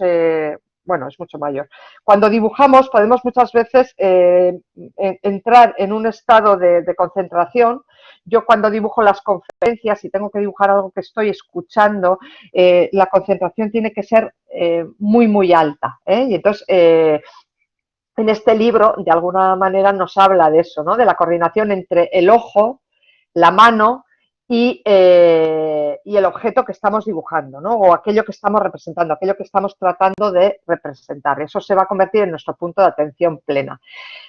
bueno, es mucho mayor. Cuando dibujamos podemos muchas veces entrar en un estado de concentración. Yo cuando dibujo las conferencias y tengo que dibujar algo que estoy escuchando, la concentración tiene que ser muy, muy alta. Y entonces, en este libro, de alguna manera, nos habla de eso, ¿no? De la coordinación entre el ojo, la mano y el objeto que estamos dibujando, ¿no? O aquello que estamos representando, aquello que estamos tratando de representar. Eso se va a convertir en nuestro punto de atención plena.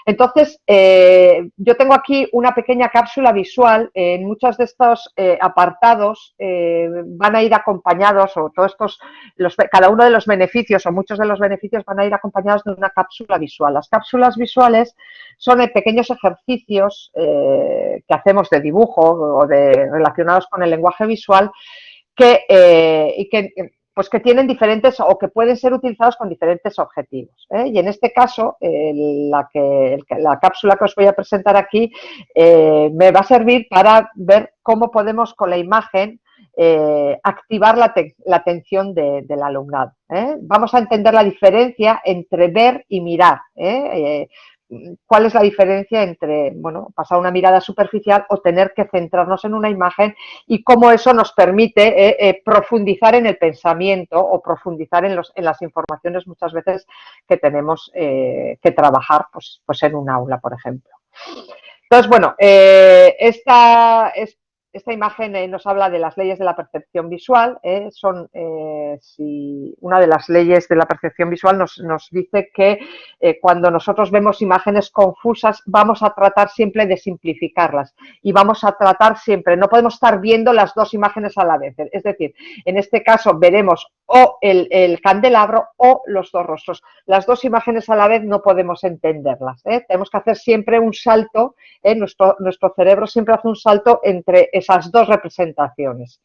Entonces, yo tengo aquí una pequeña cápsula visual. En muchos de estos apartados van a ir acompañados, o todos estos, cada uno de los beneficios o muchos de los beneficios van a ir acompañados de una cápsula visual. Las cápsulas visuales son pequeños ejercicios que hacemos de dibujo o relacionados con el lenguaje visual que tienen diferentes, o que pueden ser utilizados con diferentes objetivos. Y en este caso, la cápsula que os voy a presentar aquí me va a servir para ver cómo podemos con la imagen activar la atención del alumnado. Vamos a entender la diferencia entre ver y mirar. ¿Cuál es la diferencia entre, bueno, pasar una mirada superficial o tener que centrarnos en una imagen, y cómo eso nos permite profundizar en el pensamiento o profundizar en las informaciones muchas veces que tenemos que trabajar pues en un aula, por ejemplo? Entonces, bueno, esta imagen nos habla de las leyes de la percepción visual. Una de las leyes de la percepción visual nos dice que cuando nosotros vemos imágenes confusas, vamos a tratar siempre de simplificarlas, y vamos a tratar siempre, no podemos estar viendo las dos imágenes a la vez. Es decir, en este caso veremos o el candelabro o los dos rostros. Las dos imágenes a la vez no podemos entenderlas. Tenemos que hacer siempre un salto. Nuestro cerebro siempre hace un salto entre esas dos representaciones.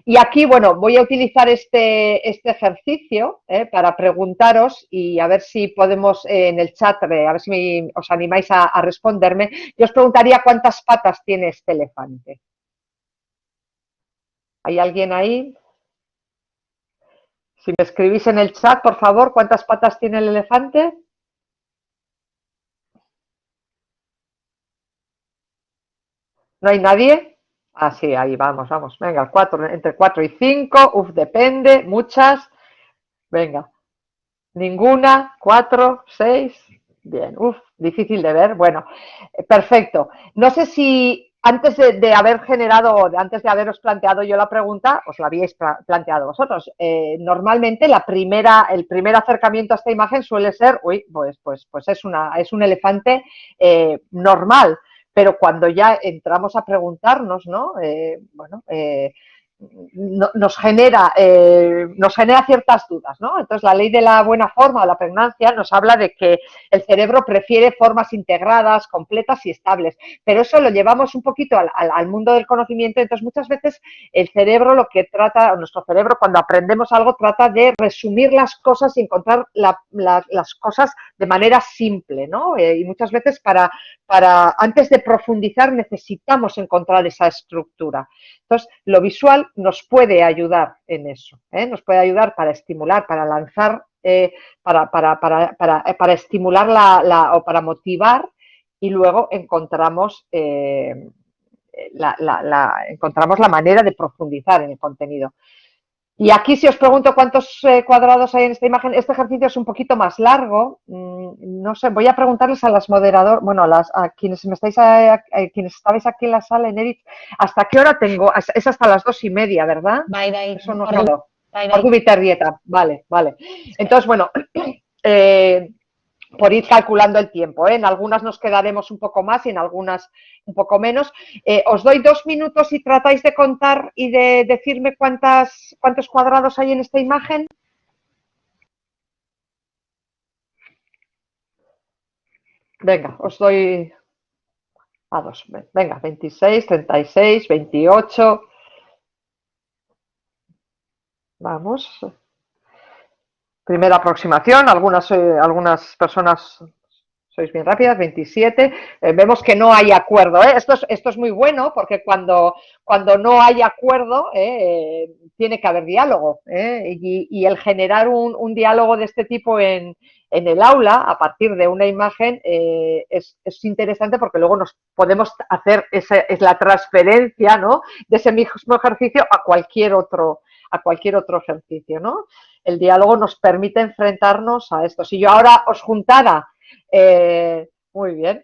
Y aquí, bueno, voy a utilizar este ejercicio para preguntaros, y a ver si podemos en el chat, a ver si os animáis a responderme. Yo os preguntaría cuántas patas tiene este elefante. ¿Hay alguien ahí? Si me escribís en el chat, por favor, ¿cuántas patas tiene el elefante? ¿No hay nadie? Ah, sí, ahí vamos. Venga, entre 4 y 5. Uf, depende, muchas. Venga, ninguna, 4, 6. Bien, uf, difícil de ver. Bueno, perfecto. No sé si antes de haberos planteado yo la pregunta, os la habíais planteado vosotros. Normalmente el primer acercamiento a esta imagen suele ser, pues es un elefante normal. Pero cuando ya entramos a preguntarnos, ¿no? Nos genera ciertas dudas, ¿no? Entonces, la ley de la buena forma o la pregnancia nos habla de que el cerebro prefiere formas integradas, completas y estables, pero eso lo llevamos un poquito al mundo del conocimiento. Entonces, muchas veces nuestro cerebro, cuando aprendemos algo, trata de resumir las cosas y encontrar las cosas de manera simple, ¿no? Y muchas veces antes de profundizar necesitamos encontrar esa estructura. Entonces, lo visual audiovisual nos puede ayudar en eso, nos puede ayudar para estimular, para lanzar, para estimular o para motivar, y luego encontramos, encontramos la manera de profundizar en el contenido. Y aquí, si os pregunto cuántos cuadrados hay en esta imagen, este ejercicio es un poquito más largo. No sé, voy a preguntarles a las moderadoras, bueno, a quienes quienes estabais aquí en la sala, en Edith, ¿hasta qué hora tengo? Es hasta las 2:30, ¿verdad? Eso no solo. Ordu Bitarrieta, vale. Entonces, bueno, por ir calculando el tiempo, En algunas nos quedaremos un poco más y en algunas un poco menos. Os doy 2 minutos y tratáis de contar y de decirme cuántos cuadrados hay en esta imagen. Venga, os doy a 2. Venga, 26, 36, 28. Vamos. Primera aproximación, algunas personas sois bien rápidas, 27. Vemos que no hay acuerdo. Esto es muy bueno, porque cuando no hay acuerdo, tiene que haber diálogo. Y el generar un diálogo de este tipo en el aula, a partir de una imagen, es interesante, porque luego nos podemos hacer es la transferencia, ¿no?, de ese mismo ejercicio a cualquier otro ejercicio, ¿no? El diálogo nos permite enfrentarnos a esto. Si yo ahora os juntara, muy bien,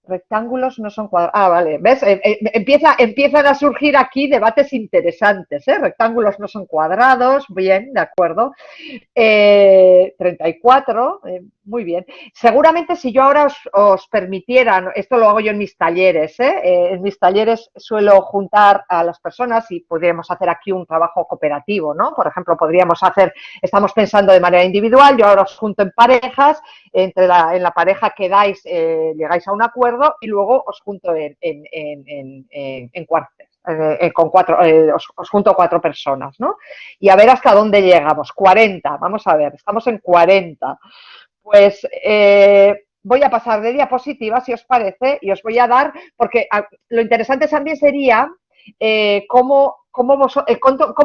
rectángulos no son cuadrados. Ah, vale, ¿ves? Empiezan a surgir aquí debates interesantes, Rectángulos no son cuadrados, bien, de acuerdo. 34, muy bien. Seguramente si yo ahora os permitiera, esto lo hago yo en mis talleres, en mis talleres suelo juntar a las personas y podríamos hacer aquí un trabajo cooperativo, ¿no? Por ejemplo, estamos pensando de manera individual, yo ahora os junto en parejas, en la pareja quedáis, llegáis a un acuerdo, y luego os junto en cuartos, os junto 4 personas, ¿no? Y a ver hasta dónde llegamos. 40, vamos a ver, estamos en 40. Pues voy a pasar de diapositiva, si os parece, y os voy a dar, porque lo interesante también sería cómo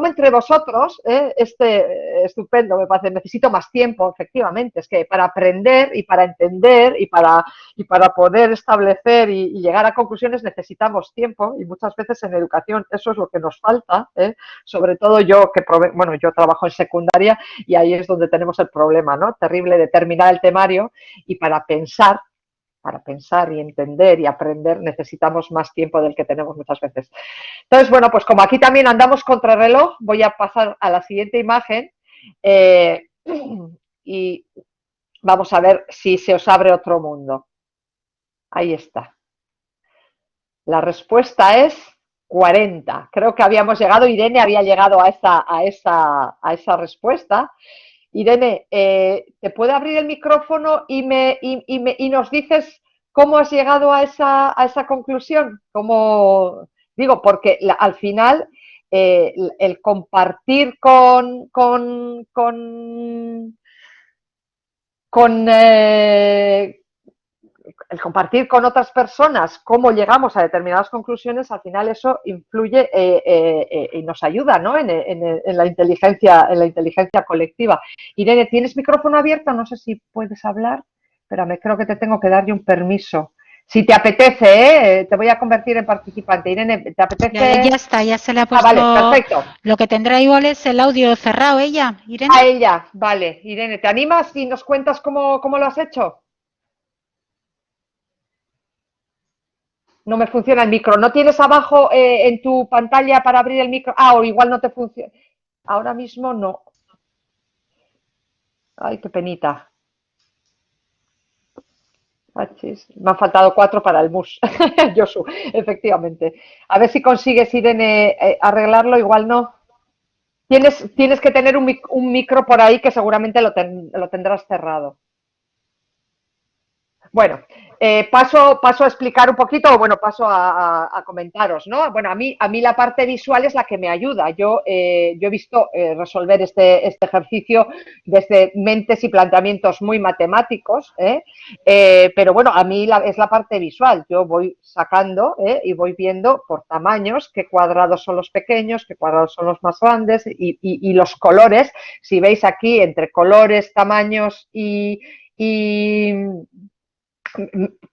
entre vosotros, estupendo, me parece, necesito más tiempo, efectivamente, es que para aprender y para entender y para poder establecer y llegar a conclusiones necesitamos tiempo, y muchas veces en educación eso es lo que nos falta, sobre todo yo yo trabajo en secundaria, y ahí es donde tenemos el problema, ¿no?, terrible, de terminar el temario, y para pensar y entender y aprender necesitamos más tiempo del que tenemos muchas veces. Entonces, bueno, pues como aquí también andamos contra reloj, voy a pasar a la siguiente imagen y vamos a ver si se os abre otro mundo. Ahí está. La respuesta es 40. Creo que habíamos llegado, Irene había llegado a esa respuesta. Irene, ¿te puede abrir el micrófono y nos dices cómo has llegado a esa conclusión? Digo, porque al final el compartir el compartir con otras personas cómo llegamos a determinadas conclusiones, al final eso influye y nos ayuda, ¿no?, en la inteligencia colectiva. Irene, ¿tienes micrófono abierto? No sé si puedes hablar. Espérame, creo que te tengo que dar un permiso. Si te apetece, te voy a convertir en participante. Irene, ¿te apetece? Ya está, ya se le ha puesto. Vale, perfecto. Lo que tendrá igual es el audio cerrado, ella, Irene. A ella, vale. Irene, ¿te animas y nos cuentas cómo lo has hecho? No me funciona el micro. ¿No tienes abajo en tu pantalla para abrir el micro? Ah, o igual no te funciona. Ahora mismo no. Ay, qué penita. Me han faltado 4 para el mus. Josu, efectivamente. A ver si consigues, Irene, arreglarlo. Igual no. Tienes que tener un micro por ahí que seguramente lo tendrás cerrado. Bueno, paso a explicar un poquito, bueno, paso a comentaros, ¿no? Bueno, a mí la parte visual es la que me ayuda. Yo he visto resolver este ejercicio desde mentes y planteamientos muy matemáticos, pero bueno, a mí es la parte visual. Yo voy sacando y voy viendo por tamaños qué cuadrados son los pequeños, qué cuadrados son los más grandes y los colores. Si veis aquí, entre colores, tamaños y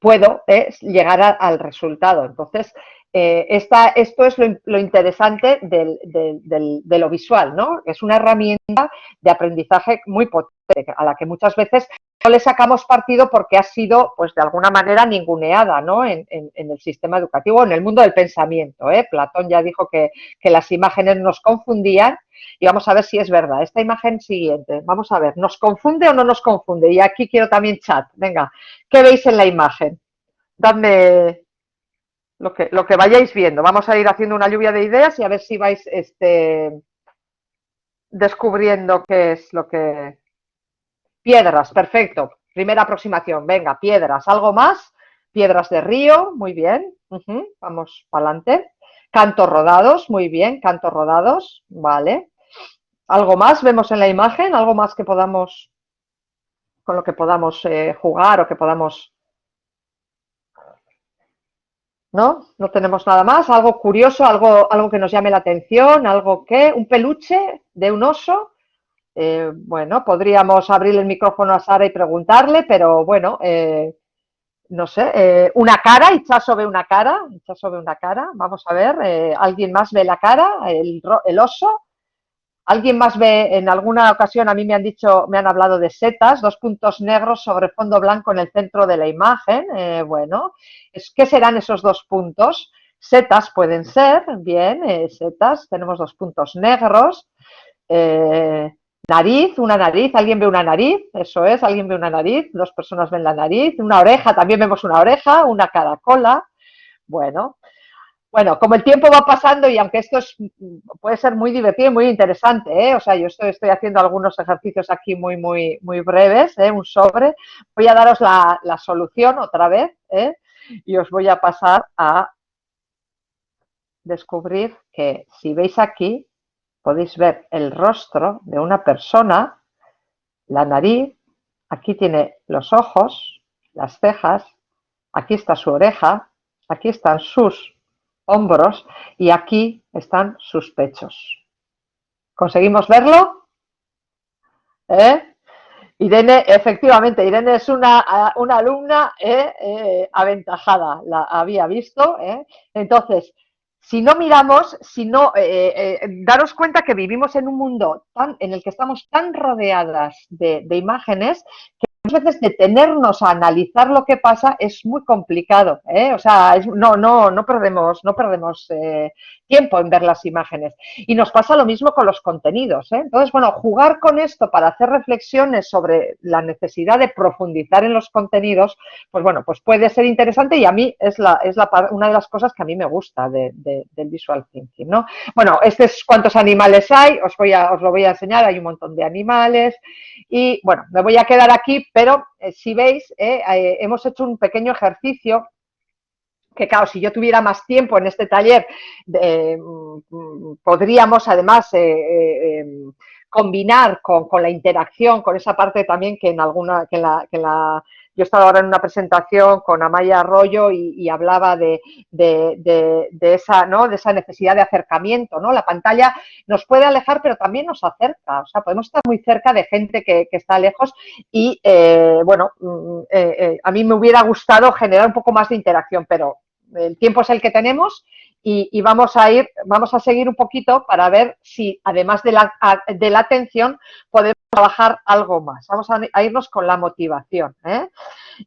puedo llegar al resultado. Entonces, esto es lo interesante de lo visual, ¿no? Es una herramienta de aprendizaje muy potente, a la que muchas veces no le sacamos partido porque ha sido, pues de alguna manera, ninguneada, ¿no? En el sistema educativo, en el mundo del pensamiento. Platón ya dijo que las imágenes nos confundían. Y vamos a ver si es verdad. Esta imagen siguiente, vamos a ver, ¿nos confunde o no nos confunde? Y aquí quiero también chat. Venga, ¿qué veis en la imagen? Dadme lo que vayáis viendo. Vamos a ir haciendo una lluvia de ideas y a ver si vais descubriendo qué es lo que... Piedras, perfecto. Primera aproximación. Venga, piedras. ¿Algo más? Piedras de río, muy bien. Vamos para adelante. Cantos rodados, muy bien. Cantos rodados, vale. ¿Algo más vemos en la imagen? ¿Algo más que podamos, con lo que podamos jugar o que podamos... ¿No? No tenemos nada más. ¿Algo curioso? ¿Algo que nos llame la atención? ¿Algo que? ¿Un peluche de un oso? Bueno, podríamos abrir el micrófono a Sara y preguntarle, pero bueno, no sé. Una cara, Itxaso ve una cara. Itxaso ve una cara. Vamos a ver. ¿Alguien más ve la cara? ¿El oso? ¿Alguien más ve, en alguna ocasión a mí me han hablado de setas, 2 puntos negros sobre fondo blanco en el centro de la imagen? Bueno, ¿qué serán esos 2 puntos? Setas pueden ser, bien, setas, tenemos 2 puntos negros. Nariz, una nariz, ¿alguien ve una nariz? Eso es, alguien ve una nariz, 2 personas ven la nariz. Una oreja, también vemos una oreja, una caracola. Bueno, como el tiempo va pasando y aunque puede ser muy divertido y muy interesante, o sea, yo estoy haciendo algunos ejercicios aquí muy, muy, muy breves, un sobre, voy a daros la solución otra vez y os voy a pasar a descubrir que si veis aquí, podéis ver el rostro de una persona, la nariz, aquí tiene los ojos, las cejas, aquí está su oreja, aquí están sus hombros y aquí están sus pechos. ¿Conseguimos verlo? Irene, efectivamente, Irene es una alumna aventajada, la había visto. Entonces, si no miramos, daros cuenta que vivimos en un mundo en el que estamos tan rodeadas de imágenes que muchas veces detenernos a analizar lo que pasa es muy complicado, o sea, no perdemos tiempo en ver las imágenes. Y nos pasa lo mismo con los contenidos, Entonces, bueno, jugar con esto para hacer reflexiones sobre la necesidad de profundizar en los contenidos, pues bueno, pues puede ser interesante y a mí es una de las cosas que a mí me gusta del visual thinking, ¿no? Bueno, cuántos animales hay, os lo voy a enseñar, hay un montón de animales y bueno, me voy a quedar aquí, pero si veis, hemos hecho un pequeño ejercicio que claro, si yo tuviera más tiempo en este taller, podríamos además combinar con la interacción, con esa parte también que yo he estado ahora en una presentación con Amaya Arroyo y hablaba de esa necesidad de acercamiento, ¿no? La pantalla nos puede alejar, pero también nos acerca, o sea, podemos estar muy cerca de gente que está lejos y, a mí me hubiera gustado generar un poco más de interacción, pero el tiempo es el que tenemos y vamos a seguir un poquito para ver si, además de la atención, podemos trabajar algo más. Vamos a irnos con la motivación.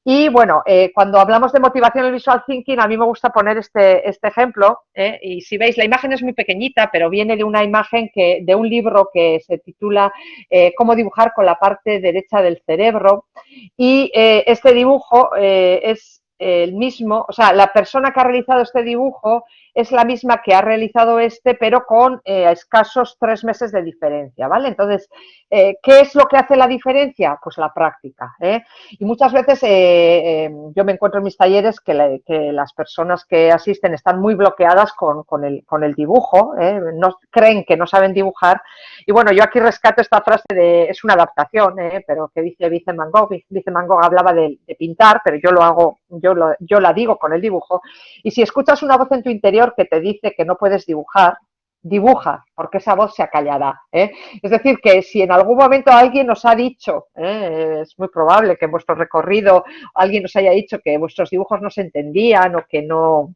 Y bueno, cuando hablamos de motivación en el Visual Thinking, a mí me gusta poner este ejemplo, y si veis, la imagen es muy pequeñita, pero viene de una imagen de un libro que se titula Cómo dibujar con la parte derecha del cerebro, y este dibujo es el mismo, o sea, la persona que ha realizado este dibujo es la misma que ha realizado este, pero con escasos 3 meses de diferencia, ¿vale? Entonces, ¿qué es lo que hace la diferencia? Pues la práctica, ¿eh? Y muchas veces yo me encuentro en mis talleres que las personas que asisten están muy bloqueadas con el dibujo, ¿eh? No, creen que no saben dibujar. Y bueno, yo aquí rescato esta frase es una adaptación, pero que dice Vincent Van Gogh. Vincent Van Gogh hablaba de pintar, pero yo la digo con el dibujo. Y si escuchas una voz en tu interior que te dice que no puedes dibujar, dibuja, porque esa voz se acallará, ¿eh? Es decir, que si en algún momento alguien os ha dicho, es muy probable que en vuestro recorrido alguien os haya dicho que vuestros dibujos no se entendían que no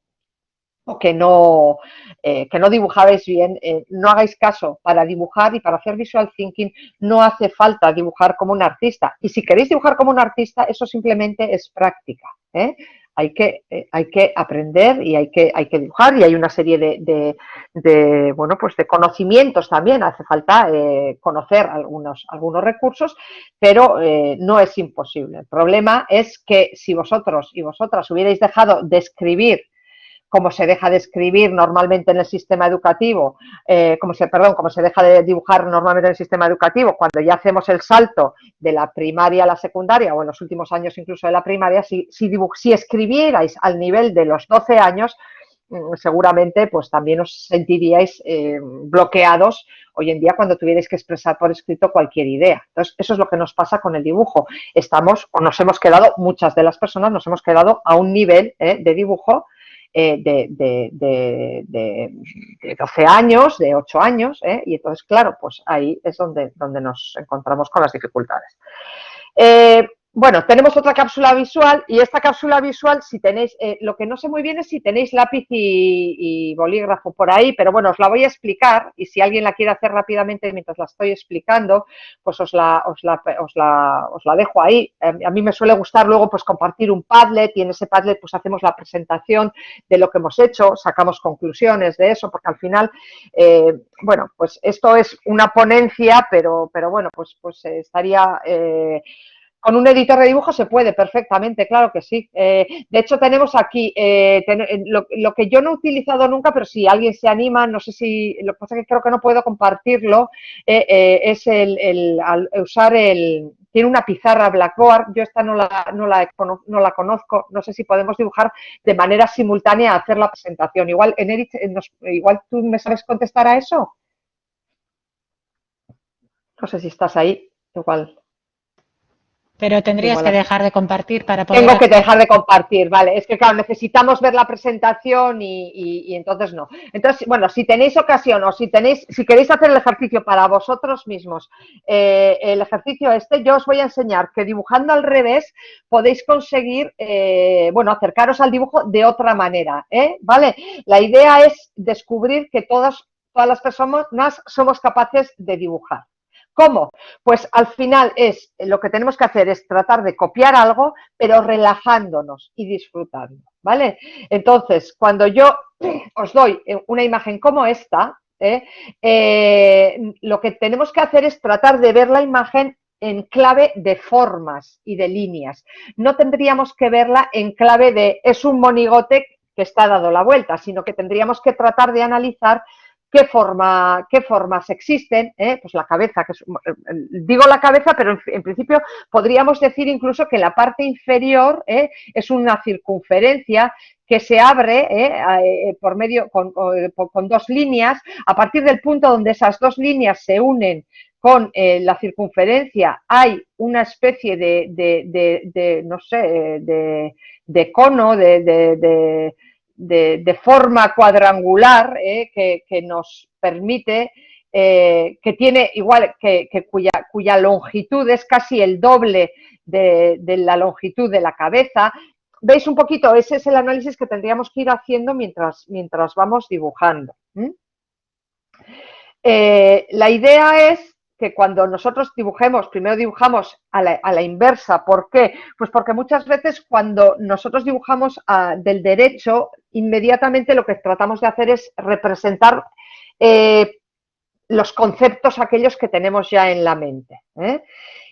dibujabais bien, no hagáis caso. Para dibujar y para hacer visual thinking no hace falta dibujar como un artista. Y si queréis dibujar como un artista, eso simplemente es práctica, ¿eh? Hay que aprender y hay que dibujar, y hay una serie bueno, pues de conocimientos también. Hace falta conocer algunos recursos, pero no es imposible. El problema es que si vosotros y vosotras hubierais dejado de escribir como se deja de escribir normalmente en el sistema educativo, como se deja de dibujar normalmente en el sistema educativo, cuando ya hacemos el salto de la primaria a la secundaria, o en los últimos años incluso de la primaria, si escribierais al nivel de los 12 años, seguramente pues también os sentiríais bloqueados hoy en día cuando tuvierais que expresar por escrito cualquier idea. Entonces, eso es lo que nos pasa con el dibujo. Muchas de las personas nos hemos quedado a un nivel de dibujo de 12 años, de 8 años, y entonces, claro, pues ahí es donde nos encontramos con las dificultades. Bueno, tenemos otra cápsula visual, y esta cápsula visual, si tenéis, lo que no sé muy bien es si tenéis lápiz y bolígrafo por ahí, pero bueno, os la voy a explicar, y si alguien la quiere hacer rápidamente mientras la estoy explicando, pues os la dejo ahí. A mí me suele gustar luego pues compartir un Padlet, y en ese Padlet pues hacemos la presentación de lo que hemos hecho, sacamos conclusiones de eso, porque al final, bueno, pues esto es una ponencia, pero bueno, pues estaría... con un editor de dibujo se puede perfectamente, claro que sí. De hecho, tenemos aquí lo que yo no he utilizado nunca, pero si alguien se anima, no sé si, lo que pasa es que creo que no puedo compartirlo, es usar tiene una pizarra Blackboard. Yo esta no la conozco, no sé si podemos dibujar de manera simultánea a hacer la presentación. Igual, igual tú me sabes contestar a eso. No sé si estás ahí, igual. Pero tendrías que dejar de compartir para poder... Tengo que dejar de compartir, vale. Es que, claro, necesitamos ver la presentación y entonces no. Entonces, bueno, si tenéis ocasión o si queréis hacer el ejercicio para vosotros mismos, el ejercicio yo os voy a enseñar que dibujando al revés podéis conseguir, bueno, acercaros al dibujo de otra manera, ¿vale? La idea es descubrir que todas las personas somos capaces de dibujar. ¿Cómo? Pues al final lo que tenemos que hacer es tratar de copiar algo, pero relajándonos y disfrutando, ¿vale? Entonces, cuando yo os doy una imagen como esta, lo que tenemos que hacer es tratar de ver la imagen en clave de formas y de líneas. No tendríamos que verla en clave de es un monigote que está dado la vuelta, sino que tendríamos que tratar de analizar qué formas existen, pues la cabeza, digo la cabeza, pero en principio podríamos decir incluso que la parte inferior es una circunferencia que se abre por medio con dos líneas. A partir del punto donde esas dos líneas se unen con la circunferencia, hay una especie no sé, de cono, de forma cuadrangular que nos permite, que tiene igual cuya longitud es casi el doble de la longitud de la cabeza. ¿Veis un poquito? Ese es el análisis que tendríamos que ir haciendo mientras vamos dibujando. La idea es que cuando nosotros dibujemos, primero dibujamos a la inversa. ¿Por qué? Pues porque muchas veces cuando nosotros dibujamos del derecho, inmediatamente lo que tratamos de hacer es representar los conceptos aquellos que tenemos ya en la mente.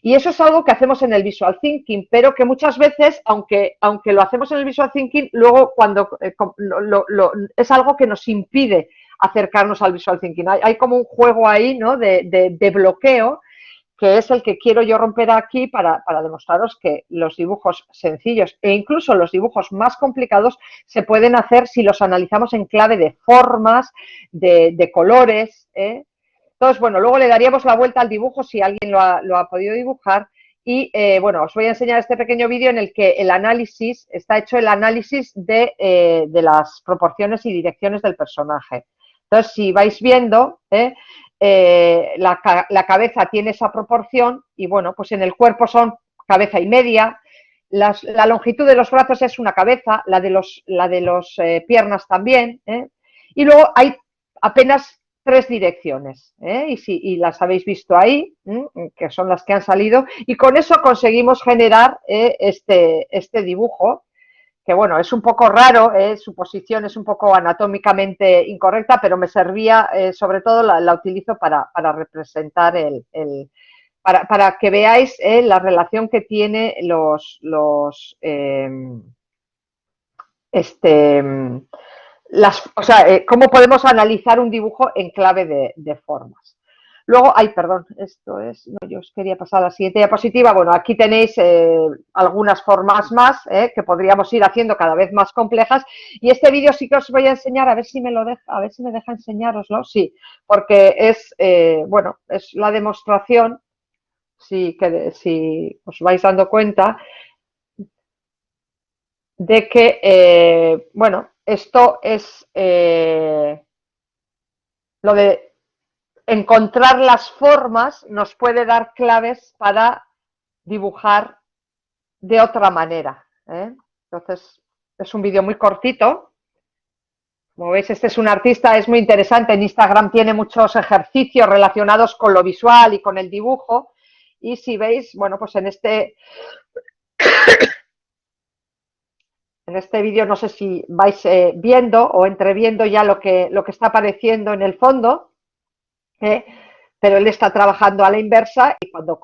Y eso es algo que hacemos en el Visual Thinking, pero que muchas veces, aunque lo hacemos en el Visual Thinking, luego cuando es algo que nos impide acercarnos al Visual Thinking. Hay como un juego ahí, ¿no?, de bloqueo, que es el que quiero yo romper aquí para demostraros que los dibujos sencillos e incluso los dibujos más complicados se pueden hacer si los analizamos en clave de formas, de colores. Entonces, bueno, luego le daríamos la vuelta al dibujo si alguien lo ha podido dibujar y, bueno, os voy a enseñar este pequeño vídeo en el que el análisis, está hecho el análisis de las proporciones y direcciones del personaje. Entonces, si vais viendo, la cabeza tiene esa proporción y, bueno, pues en el cuerpo son cabeza y media. La longitud de los brazos es una cabeza, la de los piernas también. Y luego hay apenas 3 direcciones, y las habéis visto ahí, que son las que han salido, y con eso conseguimos generar este dibujo, que bueno, es un poco raro, su posición es un poco anatómicamente incorrecta, pero me servía, sobre todo la utilizo para representar para que veáis la relación que tiene cómo podemos analizar un dibujo en clave de formas. Luego, perdón, yo os quería pasar a la siguiente diapositiva. Bueno, aquí tenéis algunas formas más que podríamos ir haciendo cada vez más complejas. Y este vídeo sí que os voy a enseñar, a ver si me deja enseñároslo. Sí, porque es, bueno, es la demostración, si os vais dando cuenta, de que, bueno, esto es lo de encontrar las formas nos puede dar claves para dibujar de otra manera. Entonces, es un vídeo muy cortito. Como veis, este es un artista, es muy interesante. En Instagram tiene muchos ejercicios relacionados con lo visual y con el dibujo. Y si veis, bueno, pues en este vídeo no sé si vais viendo o entreviendo ya lo que está apareciendo en el fondo. Pero él está trabajando a la inversa y cuando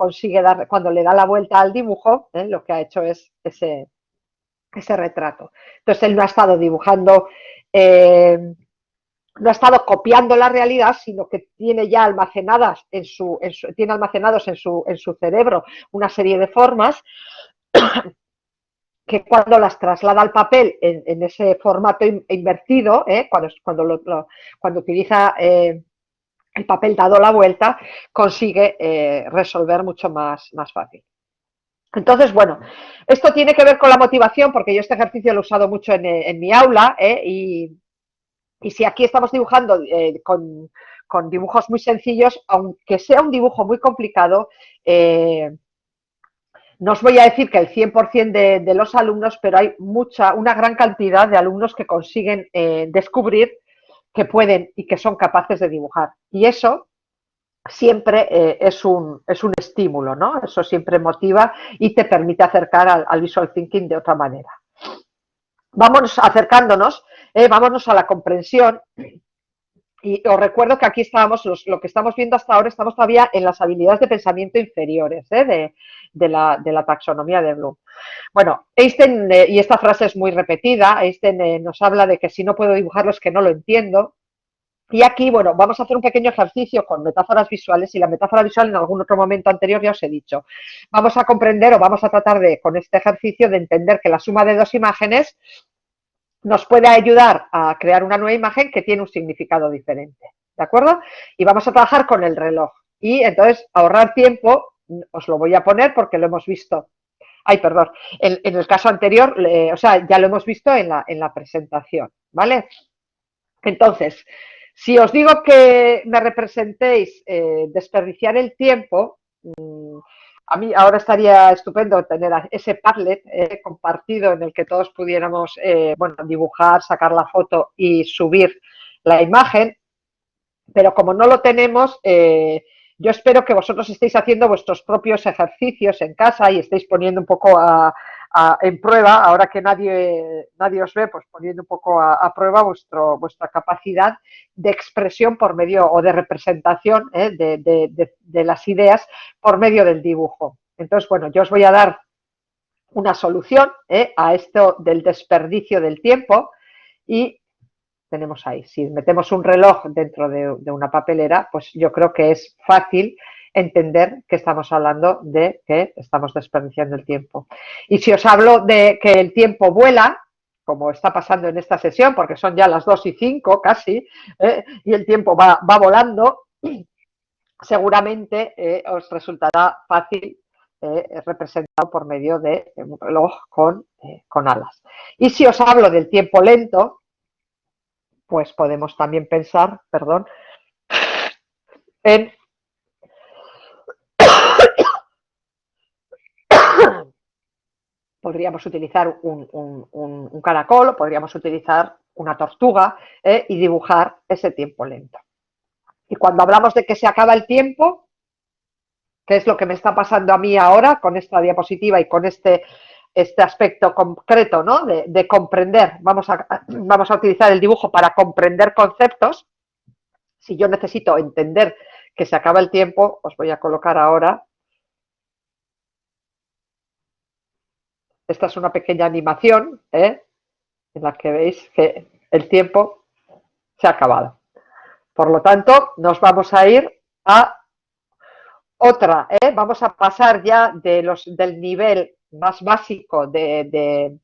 le da la vuelta al dibujo, lo que ha hecho es ese retrato. Entonces él no ha estado dibujando, no ha estado copiando la realidad, sino que tiene ya almacenados en su cerebro una serie de formas que cuando las traslada al papel en ese formato invertido, cuando utiliza el papel dado la vuelta, consigue resolver mucho más fácil. Entonces, bueno, esto tiene que ver con la motivación, porque yo este ejercicio lo he usado mucho en mi aula, y si aquí estamos dibujando con dibujos muy sencillos, aunque sea un dibujo muy complicado, no os voy a decir que el 100% de los alumnos, pero hay una gran cantidad de alumnos que consiguen descubrir que pueden y que son capaces de dibujar. Y eso siempre es un estímulo, ¿no? Eso siempre motiva y te permite acercar al Visual Thinking de otra manera. Vámonos acercándonos, vámonos a la comprensión. Y os recuerdo que aquí estábamos, lo que estamos viendo hasta ahora, estamos todavía en las habilidades de pensamiento inferiores de la taxonomía de Bloom. Bueno, Einstein, y esta frase es muy repetida, Einstein nos habla de que si no puedo dibujarlo es que no lo entiendo. Y aquí, bueno, vamos a hacer un pequeño ejercicio con metáforas visuales, y la metáfora visual en algún otro momento anterior ya os he dicho. Vamos a comprender o vamos a tratar con este ejercicio de entender que la suma de 2 imágenes nos puede ayudar a crear una nueva imagen que tiene un significado diferente, ¿de acuerdo? Y vamos a trabajar con el reloj. Y entonces, ahorrar tiempo, os lo voy a poner porque lo hemos visto. Perdón, en el caso anterior, ya lo hemos visto en la presentación, ¿vale? Entonces, si os digo que me representéis desperdiciar el tiempo, a mí ahora estaría estupendo tener ese Padlet compartido en el que todos pudiéramos dibujar, sacar la foto y subir la imagen, pero como no lo tenemos, yo espero que vosotros estéis haciendo vuestros propios ejercicios en casa y estéis poniendo un poco a en prueba, ahora que nadie os ve, pues poniendo un poco a prueba vuestra capacidad de expresión por medio o de representación de las ideas por medio del dibujo. Entonces, bueno, yo os voy a dar una solución a esto del desperdicio del tiempo y tenemos ahí, si metemos un reloj dentro de una papelera, pues yo creo que es fácil entender que estamos hablando de que estamos desperdiciando el tiempo. Y si os hablo de que el tiempo vuela, como está pasando en esta sesión, porque son ya las 2:05 casi, y el tiempo va volando, seguramente os resultará fácil representado por medio de un reloj con alas. Y si os hablo del tiempo lento, pues podemos también pensar, perdón, en podríamos utilizar un caracol o podríamos utilizar una tortuga y dibujar ese tiempo lento. Y cuando hablamos de que se acaba el tiempo, ¿qué es lo que me está pasando a mí ahora con esta diapositiva y con este aspecto concreto, ¿no? de comprender? Vamos a utilizar el dibujo para comprender conceptos. Si yo necesito entender que se acaba el tiempo, os voy a colocar ahora. Esta es una pequeña animación en la que veis que el tiempo se ha acabado. Por lo tanto, nos vamos a ir a otra. Vamos a pasar ya del nivel más básico de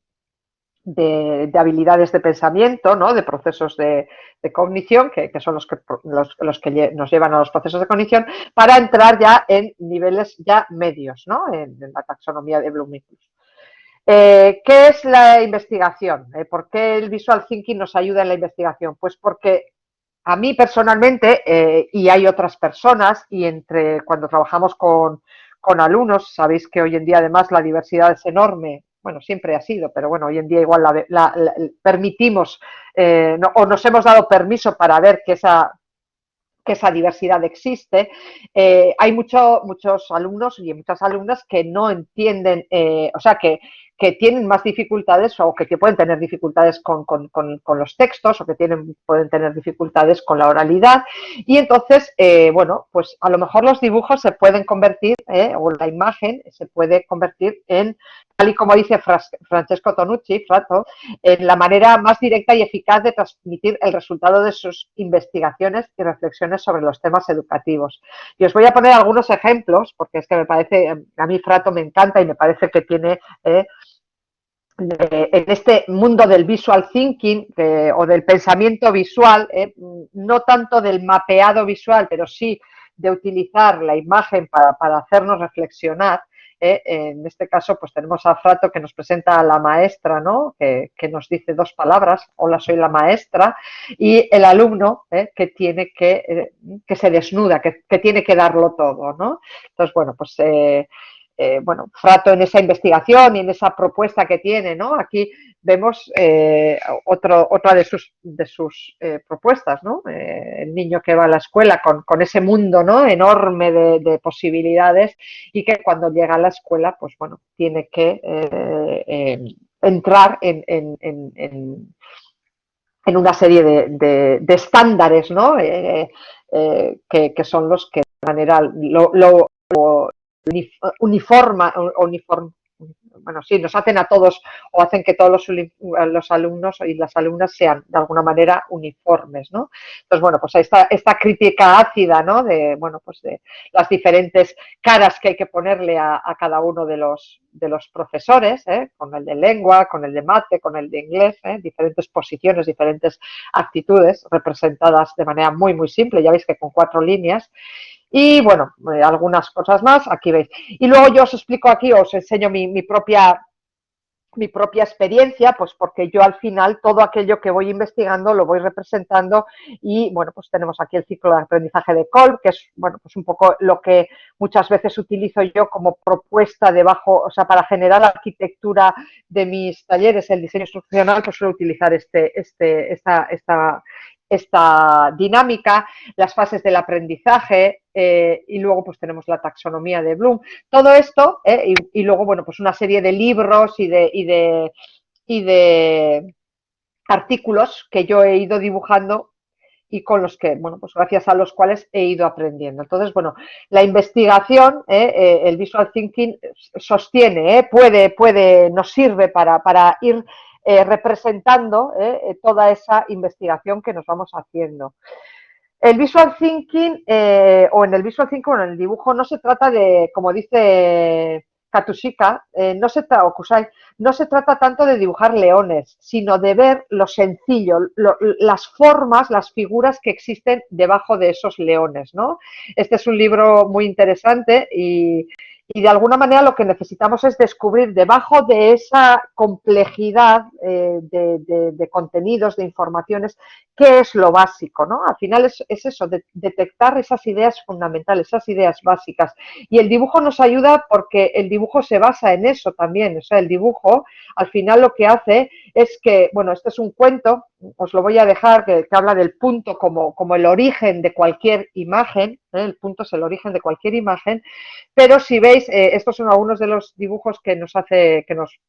habilidades de pensamiento, ¿no? De procesos de cognición, que son los que nos llevan a los procesos de cognición, para entrar ya en niveles ya medios, ¿no? En la taxonomía de Bloom incluso. ¿Qué es la investigación? ¿Por qué el visual thinking nos ayuda en la investigación? Pues porque a mí personalmente, y hay otras personas, y cuando trabajamos con alumnos, sabéis que hoy en día además la diversidad es enorme, bueno, siempre ha sido, pero bueno, hoy en día igual permitimos, o nos hemos dado permiso para ver que esa diversidad existe. Hay muchos alumnos y muchas alumnas que no entienden, o sea, que tienen más dificultades o que pueden tener dificultades con los textos o que pueden tener dificultades con la oralidad y entonces, bueno, pues a lo mejor los dibujos se pueden convertir, o la imagen se puede convertir en, tal y como dice Francesco Tonucci, Frato, en la manera más directa y eficaz de transmitir el resultado de sus investigaciones y reflexiones sobre los temas educativos. Y os voy a poner algunos ejemplos, porque es que me parece, a mí Frato me encanta y me parece que tiene en este mundo del visual thinking o del pensamiento visual, no tanto del mapeado visual, pero sí de utilizar la imagen para hacernos reflexionar. En este caso, pues tenemos a Frato que nos presenta a la maestra, ¿no? Que nos dice dos palabras: hola, soy la maestra, y el alumno que tiene que se desnuda, que tiene que darlo todo, ¿no? Entonces, bueno, pues bueno, Frato en esa investigación y en esa propuesta que tiene, ¿no? Aquí vemos otra de sus propuestas, ¿no? El niño que va a la escuela con ese mundo, ¿no? Enorme de posibilidades y que cuando llega a la escuela, pues bueno, tiene que entrar en una serie de estándares, ¿no? Que son los que de manera bueno, sí, nos hacen a todos o hacen que todos los alumnos y las alumnas sean de alguna manera uniformes, ¿no? Entonces, bueno, pues esta crítica ácida, ¿no? Bueno, pues de las diferentes caras que hay que ponerle a cada uno de los profesores, con el de lengua, con el de mate, con el de inglés, diferentes posiciones, diferentes actitudes representadas de manera muy, muy simple, ya veis que con 4 líneas. Y bueno, algunas cosas más, aquí veis. Y luego yo os explico aquí, os enseño mi propia experiencia, pues porque yo al final todo aquello que voy investigando lo voy representando y bueno, pues tenemos aquí el ciclo de aprendizaje de Kolb, que es, bueno, pues un poco lo que muchas veces utilizo yo como propuesta o sea, para generar la arquitectura de mis talleres, el diseño instruccional, pues suelo utilizar esta esta dinámica, las fases del aprendizaje y luego pues tenemos la taxonomía de Bloom. Todo esto y luego, bueno, pues una serie de libros y de artículos que yo he ido dibujando y con los que, bueno, pues gracias a los cuales he ido aprendiendo. Entonces, bueno, la investigación, el visual thinking sostiene, nos sirve para ir representando toda esa investigación que nos vamos haciendo. El visual thinking o en el visual thinking o en el dibujo no se trata de, como dice Katushika, o Kusai, no se trata tanto de dibujar leones, sino de ver lo sencillo, las formas, las figuras que existen debajo de esos leones, ¿no? Este es un libro muy interesante y de alguna manera lo que necesitamos es descubrir debajo de esa complejidad de contenidos, de informaciones, qué es lo básico, ¿no? Al final es eso, detectar esas ideas fundamentales, esas ideas básicas. Y el dibujo nos ayuda porque el dibujo se basa en eso también. O sea, el dibujo al final lo que hace es que, bueno, este es un cuento, os lo voy a dejar, que habla del punto como el origen de cualquier imagen, el punto es el origen de cualquier imagen, pero si veis, estos son algunos de los dibujos que nos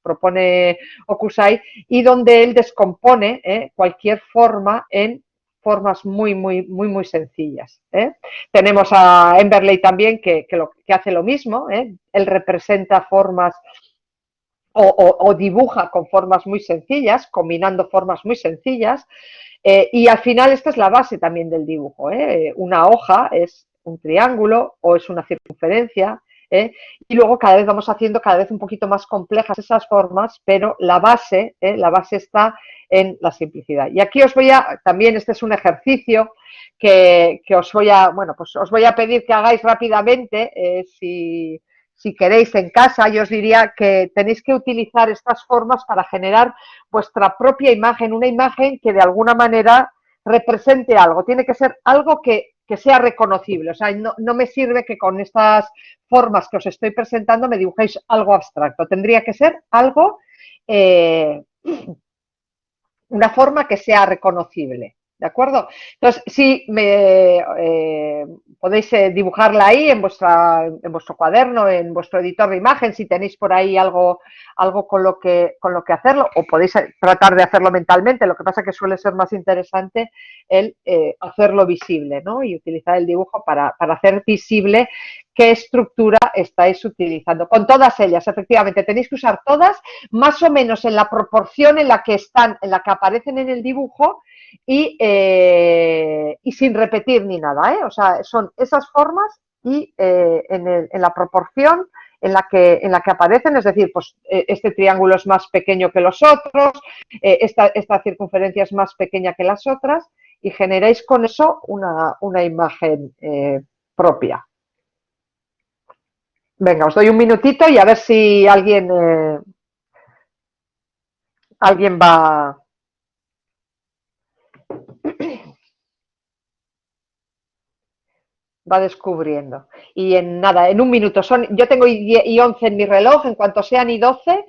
propone Okusai y donde él descompone cualquier forma en formas muy sencillas. Tenemos a Emberley también que hace lo mismo, él representa formas o dibuja con formas muy sencillas, combinando formas muy sencillas, y al final esta es la base también del dibujo. Una hoja es un triángulo o es una circunferencia, y luego cada vez vamos haciendo cada vez un poquito más complejas esas formas, pero la base está en la simplicidad. Y aquí os voy a, también este es un ejercicio que os voy a, bueno, pues os voy a pedir que hagáis rápidamente, si queréis en casa, yo os diría que tenéis que utilizar estas formas para generar vuestra propia imagen, una imagen que de alguna manera represente algo. Tiene que ser algo que sea reconocible. O sea, no me sirve que con estas formas que os estoy presentando me dibujéis algo abstracto. Tendría que ser algo, una forma que sea reconocible. ¿De acuerdo? Entonces, sí, podéis dibujarla ahí en vuestro cuaderno, en vuestro editor de imagen, si tenéis por ahí algo con lo que hacerlo, o podéis tratar de hacerlo mentalmente. Lo que pasa es que suele ser más interesante el hacerlo visible, ¿no? Y utilizar el dibujo para hacer visible qué estructura estáis utilizando. Con todas ellas, efectivamente, tenéis que usar todas más o menos en la proporción en la que aparecen en el dibujo, y sin repetir ni nada, o sea, son esas formas y en la proporción en la que aparecen, es decir, pues este triángulo es más pequeño que los otros, esta circunferencia es más pequeña que las otras, y generáis con eso una imagen propia. Venga, os doy un minutito y a ver si alguien va descubriendo. Y en nada, en un minuto, yo tengo y 11 en mi reloj, en cuanto sean y 12,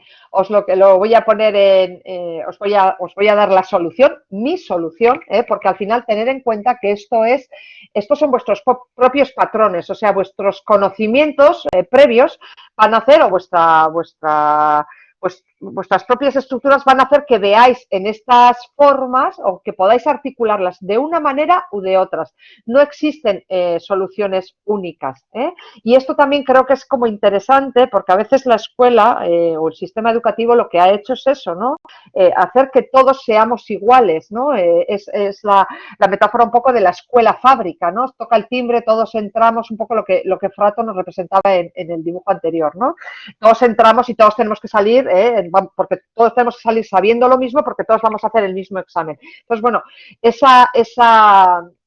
lo voy a poner os voy a dar la solución, mi solución, porque al final tener en cuenta que estos son vuestros propios patrones, o sea, vuestros conocimientos previos van a hacer, o vuestras propias estructuras van a hacer que veáis en estas formas o que podáis articularlas de una manera u de otras. No existen soluciones únicas. Y esto también creo que es como interesante porque a veces la escuela o el sistema educativo lo que ha hecho es eso, ¿no? Hacer que todos seamos iguales, ¿no? Es la metáfora un poco de la escuela fábrica, ¿no? Toca el timbre, todos entramos, un poco lo que Frato nos representaba en el dibujo anterior, ¿no? Todos entramos y todos tenemos que salir, porque todos tenemos que salir sabiendo lo mismo porque todos vamos a hacer el mismo examen. Entonces, bueno,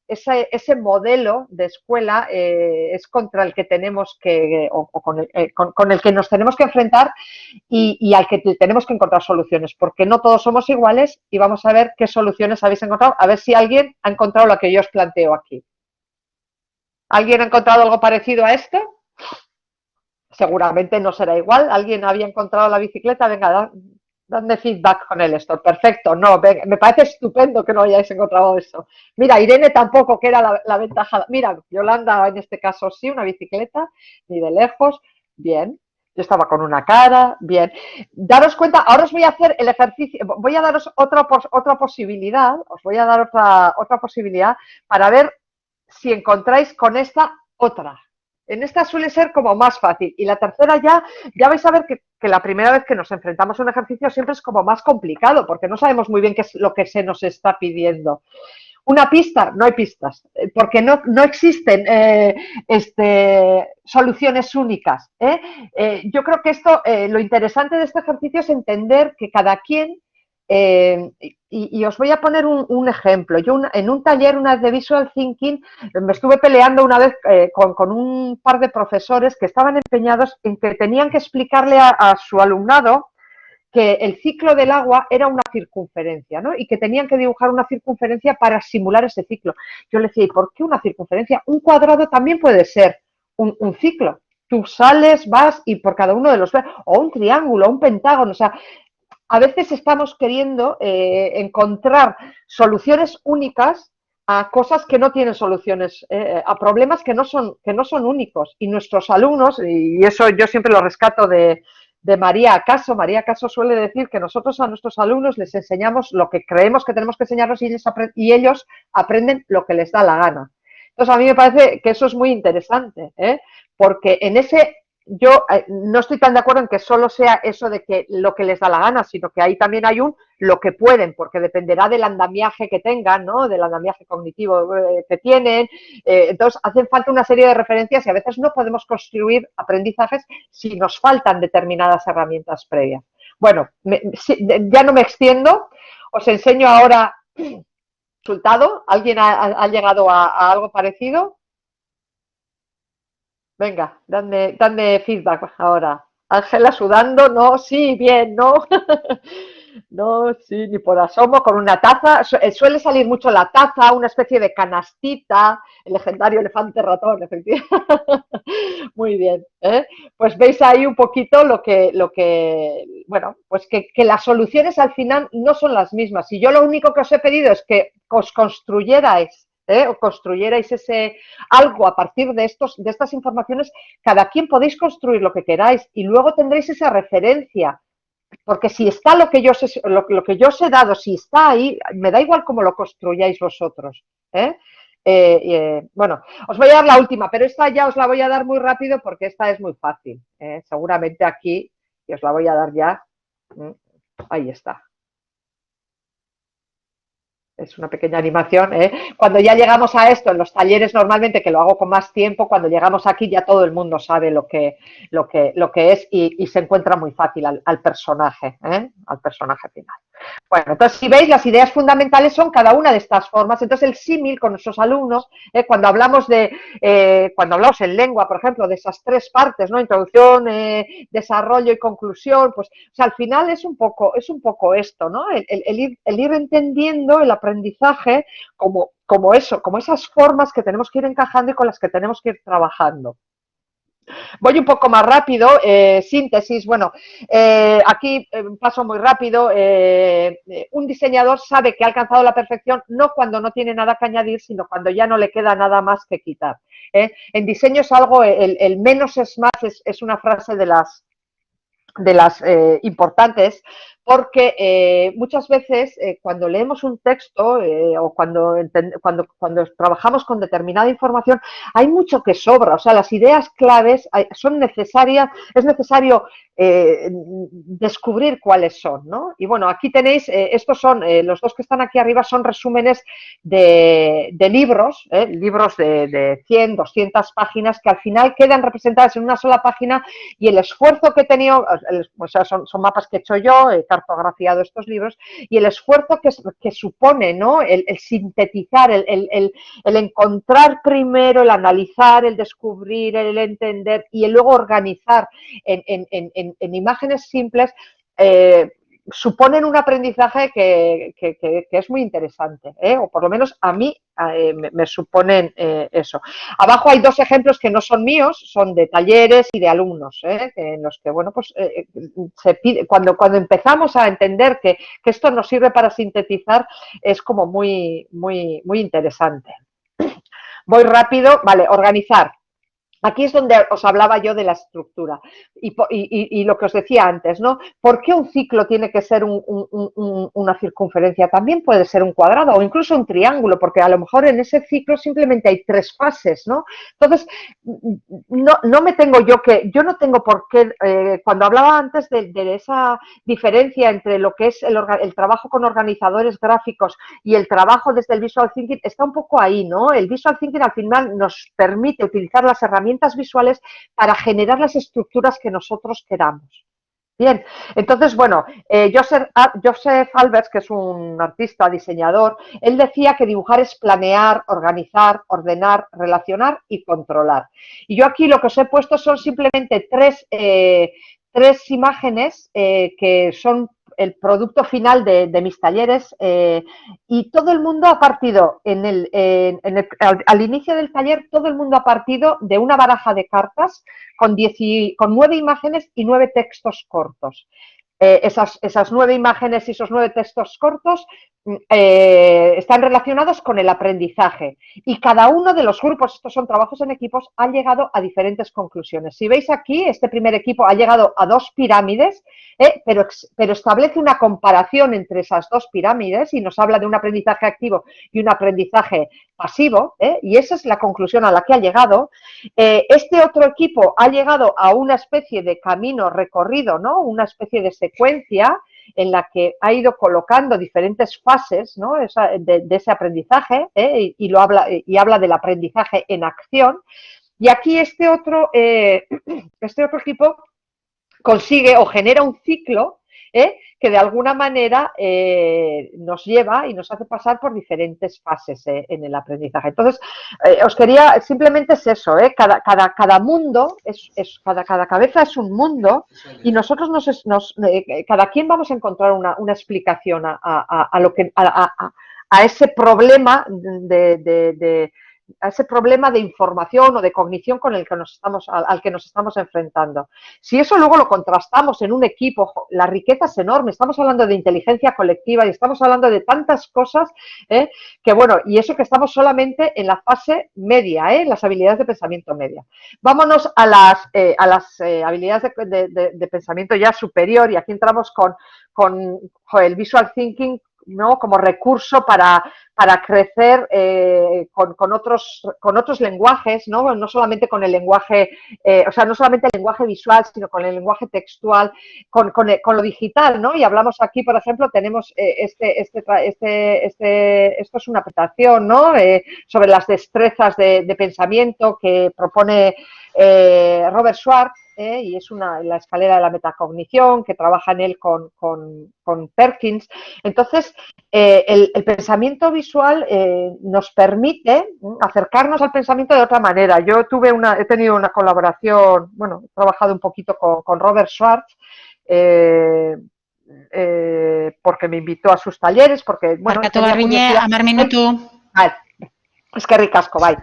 ese modelo de escuela es contra el que tenemos que, con el que nos tenemos que enfrentar y al que tenemos que encontrar soluciones, porque no todos somos iguales y vamos a ver qué soluciones habéis encontrado, a ver si alguien ha encontrado lo que yo os planteo aquí. ¿Alguien ha encontrado algo parecido a esto? Seguramente no será igual. ¿Alguien había encontrado la bicicleta? Venga, Dadme feedback con el store. Perfecto, no, me parece estupendo que no hayáis encontrado eso. Mira, Irene tampoco, que era la ventaja. Mira, Yolanda en este caso sí, una bicicleta, ni de lejos, bien. Yo estaba con una cara, bien. Daros cuenta, ahora os voy a hacer el ejercicio, voy a daros otra posibilidad, os voy a dar otra posibilidad para ver si encontráis con esta otra. En esta suele ser como más fácil. Y la tercera ya vais a ver que la primera vez que nos enfrentamos a un ejercicio siempre es como más complicado, porque no sabemos muy bien qué es lo que se nos está pidiendo. Una pista, no hay pistas, porque no existen soluciones únicas. Yo creo que esto, lo interesante de este ejercicio es entender que cada quien, y os voy a poner un ejemplo. Yo en un taller, una vez de Visual Thinking, me estuve peleando una vez con un par de profesores que estaban empeñados en que tenían que explicarle a su alumnado que el ciclo del agua era una circunferencia, ¿no? Y que tenían que dibujar una circunferencia para simular ese ciclo. Yo le decía, ¿y por qué una circunferencia? Un cuadrado también puede ser un ciclo. Tú sales, vas y por cada uno de los... O un triángulo, un pentágono, o sea, a veces estamos queriendo encontrar soluciones únicas a cosas que no tienen soluciones, a problemas que no son únicos. Y nuestros alumnos, y eso yo siempre lo rescato de María Acaso. María Acaso suele decir que nosotros a nuestros alumnos les enseñamos lo que creemos que tenemos que enseñarlos y ellos aprenden lo que les da la gana. Entonces, a mí me parece que eso es muy interesante, porque en ese... Yo no estoy tan de acuerdo en que solo sea eso de que lo que les da la gana, sino que ahí también hay lo que pueden, porque dependerá del andamiaje que tengan, ¿no? Del andamiaje cognitivo que tienen. Entonces, hacen falta una serie de referencias y a veces no podemos construir aprendizajes si nos faltan determinadas herramientas previas. Bueno, ya no me extiendo, os enseño ahora el resultado. ¿Alguien ha llegado a algo parecido? Venga, dadme feedback ahora. Ángela sudando, no, sí, bien, no. No, sí, ni por asomo, con una taza. Suele salir mucho la taza, una especie de canastita, el legendario elefante ratón, efectivamente. Muy bien, ¿eh? Pues veis ahí un poquito bueno, pues que las soluciones al final no son las mismas. Y yo lo único que os he pedido es que os construyerais o construyerais algo a partir de estas informaciones. Cada quien podéis construir lo que queráis y luego tendréis esa referencia, porque si está lo que yo os he dado, si está ahí, me da igual cómo lo construyáis vosotros. Bueno, os voy a dar la última, pero esta ya os la voy a dar muy rápido porque esta es muy fácil. Seguramente aquí, y os la voy a dar ya. Ahí está. Es una pequeña animación. Cuando ya llegamos a esto en los talleres, normalmente, que lo hago con más tiempo, cuando llegamos aquí ya todo el mundo sabe lo que es y se encuentra muy fácil al personaje final. Bueno, entonces si veis, las ideas fundamentales son cada una de estas formas. Entonces el símil con nuestros alumnos, cuando hablamos en lengua, por ejemplo, de esas tres partes, ¿no? Introducción, desarrollo y conclusión, pues o sea, al final es un poco esto, ¿no? El ir entendiendo el aprendizaje como esas formas que tenemos que ir encajando y con las que tenemos que ir trabajando. Voy un poco más rápido, síntesis, bueno, aquí paso muy rápido. Un diseñador sabe que ha alcanzado la perfección no cuando no tiene nada que añadir, sino cuando ya no le queda nada más que quitar. En diseño es algo, el menos es más, es una frase de las importantes, porque muchas veces cuando leemos un texto o cuando trabajamos con determinada información, hay mucho que sobra. O sea, las ideas claves son necesarias, es necesario descubrir cuáles son, ¿no? Y bueno, aquí tenéis, estos son, los dos que están aquí arriba son resúmenes de libros, libros de 100, 200 páginas que al final quedan representadas en una sola página, y el esfuerzo que he tenido, o sea, son mapas que he hecho yo, he cartografiado estos libros, y el esfuerzo que supone, ¿no? El sintetizar, el encontrar primero, el analizar, el descubrir, el entender y el luego organizar en imágenes simples, suponen un aprendizaje que es muy interesante, o por lo menos a mí me suponen eso. Abajo hay dos ejemplos que no son míos, son de talleres y de alumnos, en los que, bueno, pues se pide, cuando empezamos a entender que esto nos sirve para sintetizar, es como muy interesante. Voy rápido, vale, organizar. Aquí es donde os hablaba yo de la estructura y lo que os decía antes, ¿no? ¿Por qué un ciclo tiene que ser una circunferencia? También puede ser un cuadrado o incluso un triángulo, porque a lo mejor en ese ciclo simplemente hay 3 fases, ¿no? Entonces, no me tengo yo no tengo por qué, cuando hablaba antes de esa diferencia entre lo que es el trabajo con organizadores gráficos y el trabajo desde el Visual Thinking, está un poco ahí, ¿no? El Visual Thinking al final nos permite utilizar las herramientas visuales para generar las estructuras que nosotros queramos. Bien, entonces, bueno, Joseph Albers, que es un artista, diseñador, él decía que dibujar es planear, organizar, ordenar, relacionar y controlar. Y yo aquí lo que os he puesto son simplemente tres imágenes que son el producto final de mis talleres, y todo el mundo ha partido al inicio del taller, todo el mundo ha partido de una baraja de cartas con 9 imágenes y 9 textos cortos. Esas 9 imágenes y esos 9 textos cortos están relacionados con el aprendizaje, y cada uno de los grupos, estos son trabajos en equipos, ha llegado a diferentes conclusiones. Si veis aquí, este primer equipo ha llegado a 2 pirámides, pero establece una comparación entre esas 2 pirámides y nos habla de un aprendizaje activo y un aprendizaje pasivo, y esa es la conclusión a la que ha llegado. Este otro equipo ha llegado a una especie de camino recorrido, ¿no? Una especie de secuencia en la que ha ido colocando diferentes fases, ¿no? de ese aprendizaje, y habla del aprendizaje en acción. Y aquí este otro equipo consigue o genera un ciclo que de alguna manera nos lleva y nos hace pasar por diferentes fases en el aprendizaje. Entonces, os quería, simplemente es eso, cada mundo, cada cabeza es un mundo, y nosotros cada quien vamos a encontrar una explicación a ese problema a ese problema de información o de cognición al que nos estamos enfrentando. Si eso luego lo contrastamos en un equipo, la riqueza es enorme. Estamos hablando de inteligencia colectiva y estamos hablando de tantas cosas, que bueno, y eso que estamos solamente en la fase media, las habilidades de pensamiento media. Vámonos a las habilidades de pensamiento ya superior, y aquí entramos con el Visual Thinking, ¿no? Como recurso para crecer con otros lenguajes, ¿no? No solamente con el lenguaje, no solamente el lenguaje visual, sino con el lenguaje textual, con lo digital, ¿no? Y hablamos aquí, por ejemplo, tenemos esto es una presentación, ¿no? Sobre las destrezas de pensamiento que propone Robert Schwartz, y es la escalera de la metacognición, que trabaja en él con Perkins. Entonces, el pensamiento visual nos permite acercarnos al pensamiento de otra manera. Yo he tenido una colaboración, bueno, he trabajado un poquito con Robert Schwartz, porque me invitó a sus talleres, porque, bueno, es que ricasco, bai.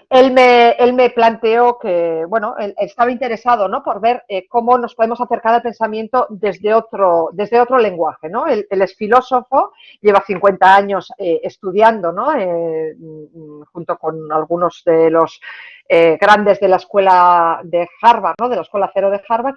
Él me planteó que, bueno, él estaba interesado, ¿no? Por ver cómo nos podemos acercar al pensamiento desde otro lenguaje, ¿no? Él es filósofo, lleva 50 años estudiando, ¿no? Junto con algunos de los grandes de la escuela de Harvard, ¿no? De la escuela cero de Harvard,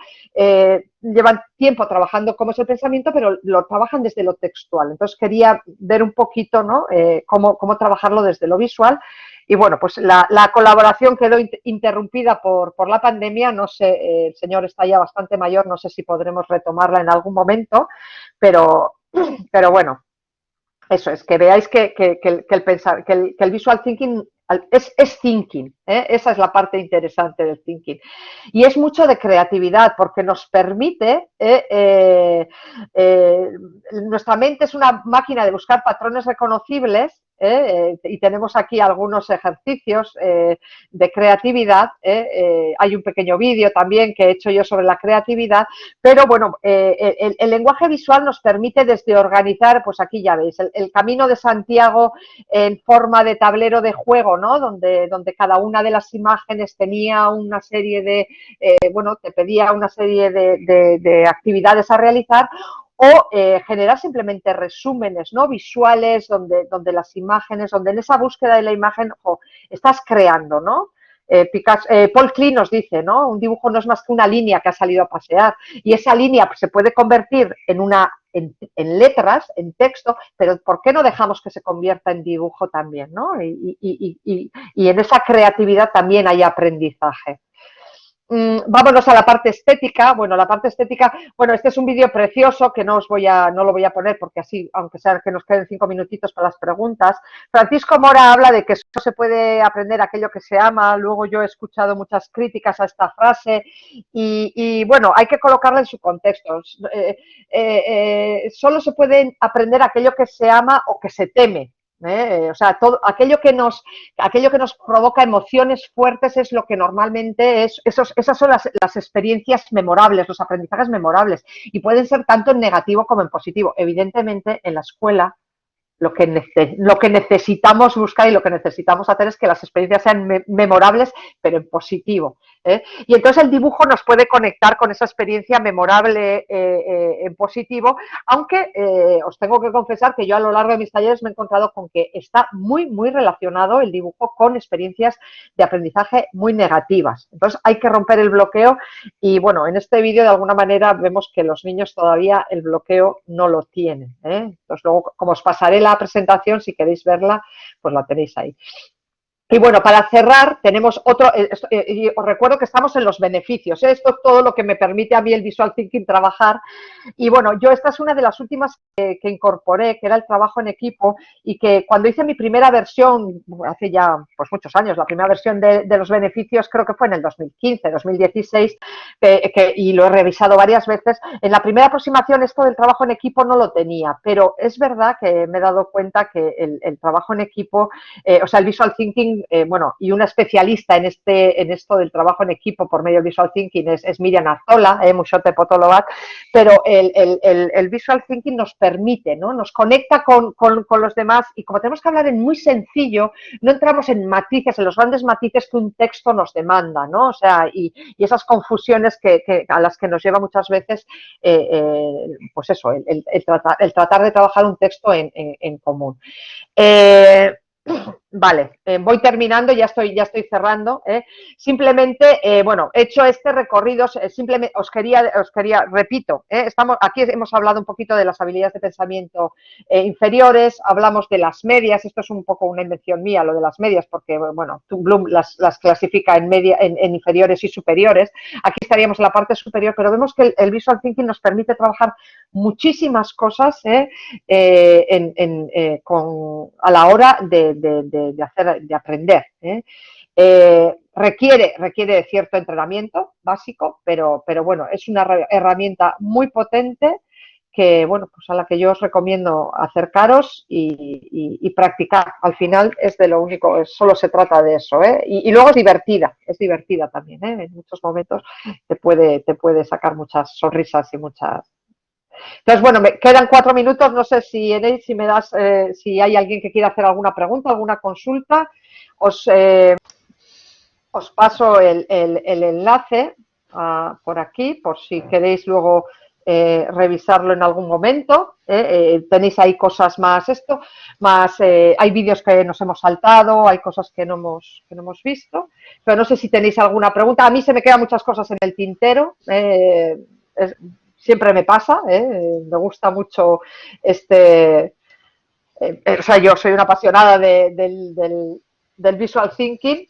llevan tiempo trabajando cómo es el pensamiento, pero lo trabajan desde lo textual. Entonces quería ver un poquito, ¿no? Cómo trabajarlo desde lo visual. Y bueno, pues la colaboración quedó interrumpida por la pandemia. No sé, el señor está ya bastante mayor, no sé si podremos retomarla en algún momento, pero bueno, eso es, que veáis que el visual thinking es thinking, esa es la parte interesante del thinking. Y es mucho de creatividad, porque nos permite, nuestra mente es una máquina de buscar patrones reconocibles, y tenemos aquí algunos ejercicios de creatividad. Hay un pequeño vídeo también que he hecho yo sobre la creatividad, pero bueno, el lenguaje visual nos permite desde organizar, pues aquí ya veis, el camino de Santiago en forma de tablero de juego, ¿no? Donde cada una de las imágenes tenía una serie de, bueno, te pedía una serie de actividades a realizar, o generar simplemente resúmenes, ¿no? Visuales donde las imágenes, donde en esa búsqueda de la imagen estás creando, ¿no? Paul Klee nos dice, ¿no? Un dibujo no es más que una línea que ha salido a pasear, y esa línea pues, se puede convertir en letras, en texto, pero ¿por qué no dejamos que se convierta en dibujo también, ¿no? Y en esa creatividad también hay aprendizaje. Vámonos a la parte estética. Bueno, la parte estética, bueno, este es un vídeo precioso que no lo voy a poner porque así, aunque sea que nos queden 5 minutitos para las preguntas. Francisco Mora habla de que solo se puede aprender aquello que se ama. Luego yo he escuchado muchas críticas a esta frase y bueno, hay que colocarla en su contexto. Solo se puede aprender aquello que se ama o que se teme. O sea, todo aquello que nos provoca emociones fuertes es lo que normalmente es, esas son las experiencias memorables, los aprendizajes memorables, y pueden ser tanto en negativo como en positivo. Evidentemente, en la escuela lo que necesitamos buscar y lo que necesitamos hacer es que las experiencias sean memorables, pero en positivo. Y entonces el dibujo nos puede conectar con esa experiencia memorable en positivo, aunque os tengo que confesar que yo a lo largo de mis talleres me he encontrado con que está muy, muy relacionado el dibujo con experiencias de aprendizaje muy negativas. Entonces hay que romper el bloqueo y bueno, en este vídeo de alguna manera vemos que los niños todavía el bloqueo no lo tienen. Entonces luego, como os pasaré la presentación, si queréis verla, pues la tenéis ahí. Y bueno, para cerrar, tenemos otro, y os recuerdo que estamos en los beneficios, esto es todo lo que me permite a mí el Visual Thinking trabajar, y bueno, yo esta es una de las últimas que incorporé, que era el trabajo en equipo, y que cuando hice mi primera versión, hace ya pues muchos años, la primera versión de los beneficios creo que fue en el 2015, 2016, y lo he revisado varias veces, en la primera aproximación esto del trabajo en equipo no lo tenía, pero es verdad que me he dado cuenta que el trabajo en equipo, o sea, el Visual Thinking, bueno, y una especialista en esto del trabajo en equipo por medio del Visual Thinking es Miriam Artola, Muxote Potolovac, pero el Visual Thinking nos permite, ¿no? Nos conecta con los demás y como tenemos que hablar en muy sencillo, no entramos en matices, en los grandes matices que un texto nos demanda, ¿no? O sea, y esas confusiones a las que nos lleva muchas veces, pues eso, el tratar de trabajar un texto en común. Vale, voy terminando, ya estoy cerrando. Simplemente, bueno, hecho este recorrido, simplemente os quería, repito, aquí hemos hablado un poquito de las habilidades de pensamiento inferiores, hablamos de las medias, esto es un poco una invención mía, lo de las medias, porque, bueno, Bloom las clasifica en inferiores y superiores. Aquí estaríamos en la parte superior, pero vemos que el Visual Thinking nos permite trabajar muchísimas cosas a la hora de aprender. Requiere de cierto entrenamiento básico, pero bueno, es una herramienta muy potente que, bueno, pues a la que yo os recomiendo acercaros y practicar. Al final es de lo único, solo se trata de eso, y luego es divertida también, en muchos momentos te puede sacar muchas sonrisas y muchas. Entonces, bueno, me quedan 4 minutos, no sé si me das, si hay alguien que quiera hacer alguna pregunta, alguna consulta, os paso el enlace por aquí, por si queréis luego revisarlo en algún momento. Tenéis ahí cosas más hay vídeos que nos hemos saltado, hay cosas que no hemos visto, pero no sé si tenéis alguna pregunta. A mí se me quedan muchas cosas en el tintero, siempre me pasa, me gusta mucho o sea, yo soy una apasionada del Visual Thinking.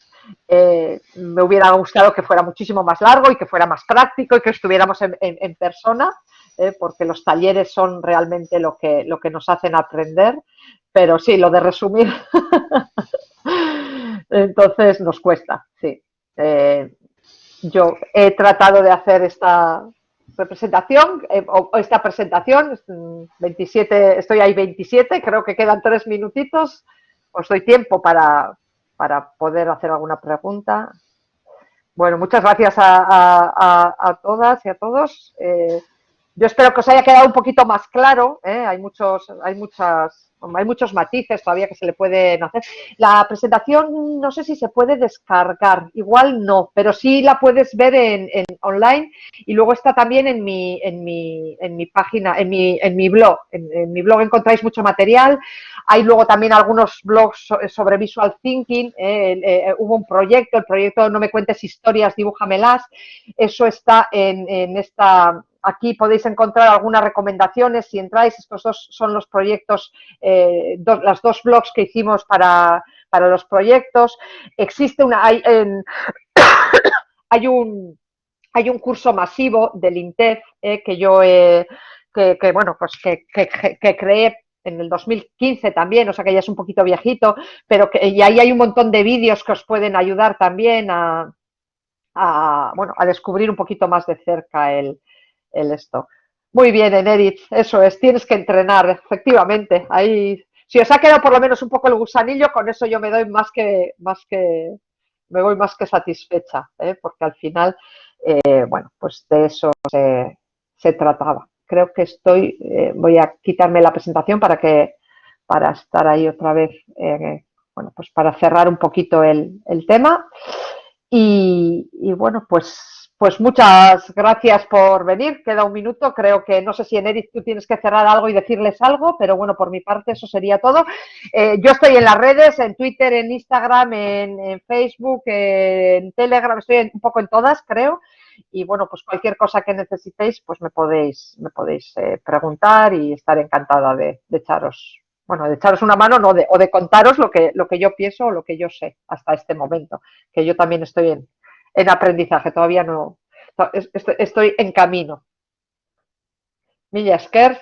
Me hubiera gustado que fuera muchísimo más largo y que fuera más práctico y que estuviéramos en persona, porque los talleres son realmente lo que nos hacen aprender, pero sí, lo de resumir entonces nos cuesta, sí. Yo he tratado de hacer esta representación, esta presentación, 27, estoy ahí 27, creo que quedan 3 minutitos, os doy tiempo para poder hacer alguna pregunta. Bueno, muchas gracias a todas y a todos. Yo espero que os haya quedado un poquito más claro, ¿eh? Hay muchos matices todavía que se le pueden hacer. La presentación no sé si se puede descargar, igual no, pero sí la puedes ver en online y luego está también en mi página, en mi blog. En mi blog encontráis mucho material. Hay luego también algunos blogs sobre Visual Thinking. Hubo un proyecto, el proyecto No me cuentes historias, dibújamelas. Eso está en esta... Aquí podéis encontrar algunas recomendaciones si entráis. Estos dos son los proyectos, las dos blogs que hicimos para los proyectos. Existe hay un curso masivo del INTEF que yo bueno, pues que creé en el 2015 también, o sea que ya es un poquito viejito, pero y ahí hay un montón de vídeos que os pueden ayudar también bueno, a descubrir un poquito más de cerca esto. Muy bien, Enerit, eso es, tienes que entrenar, efectivamente. Ahí, si os ha quedado por lo menos un poco el gusanillo, con eso yo me doy me voy más que satisfecha, porque al final, bueno, pues de eso se trataba. Creo que voy a quitarme la presentación para estar ahí otra vez, bueno, pues para cerrar un poquito el tema. Y bueno, pues muchas gracias por venir. Queda un minuto. Creo que no sé si Enerit tú tienes que cerrar algo y decirles algo, pero bueno, por mi parte eso sería todo. Yo estoy en las redes, en Twitter, en Instagram, en Facebook, en Telegram, estoy un poco en todas, creo. Y bueno, pues cualquier cosa que necesitéis, pues me podéis preguntar y estaré encantada de echaros. Bueno, de echaros una mano o de contaros lo que yo pienso o lo que yo sé hasta este momento, que yo también estoy en aprendizaje, todavía no, estoy en camino. Mila esker.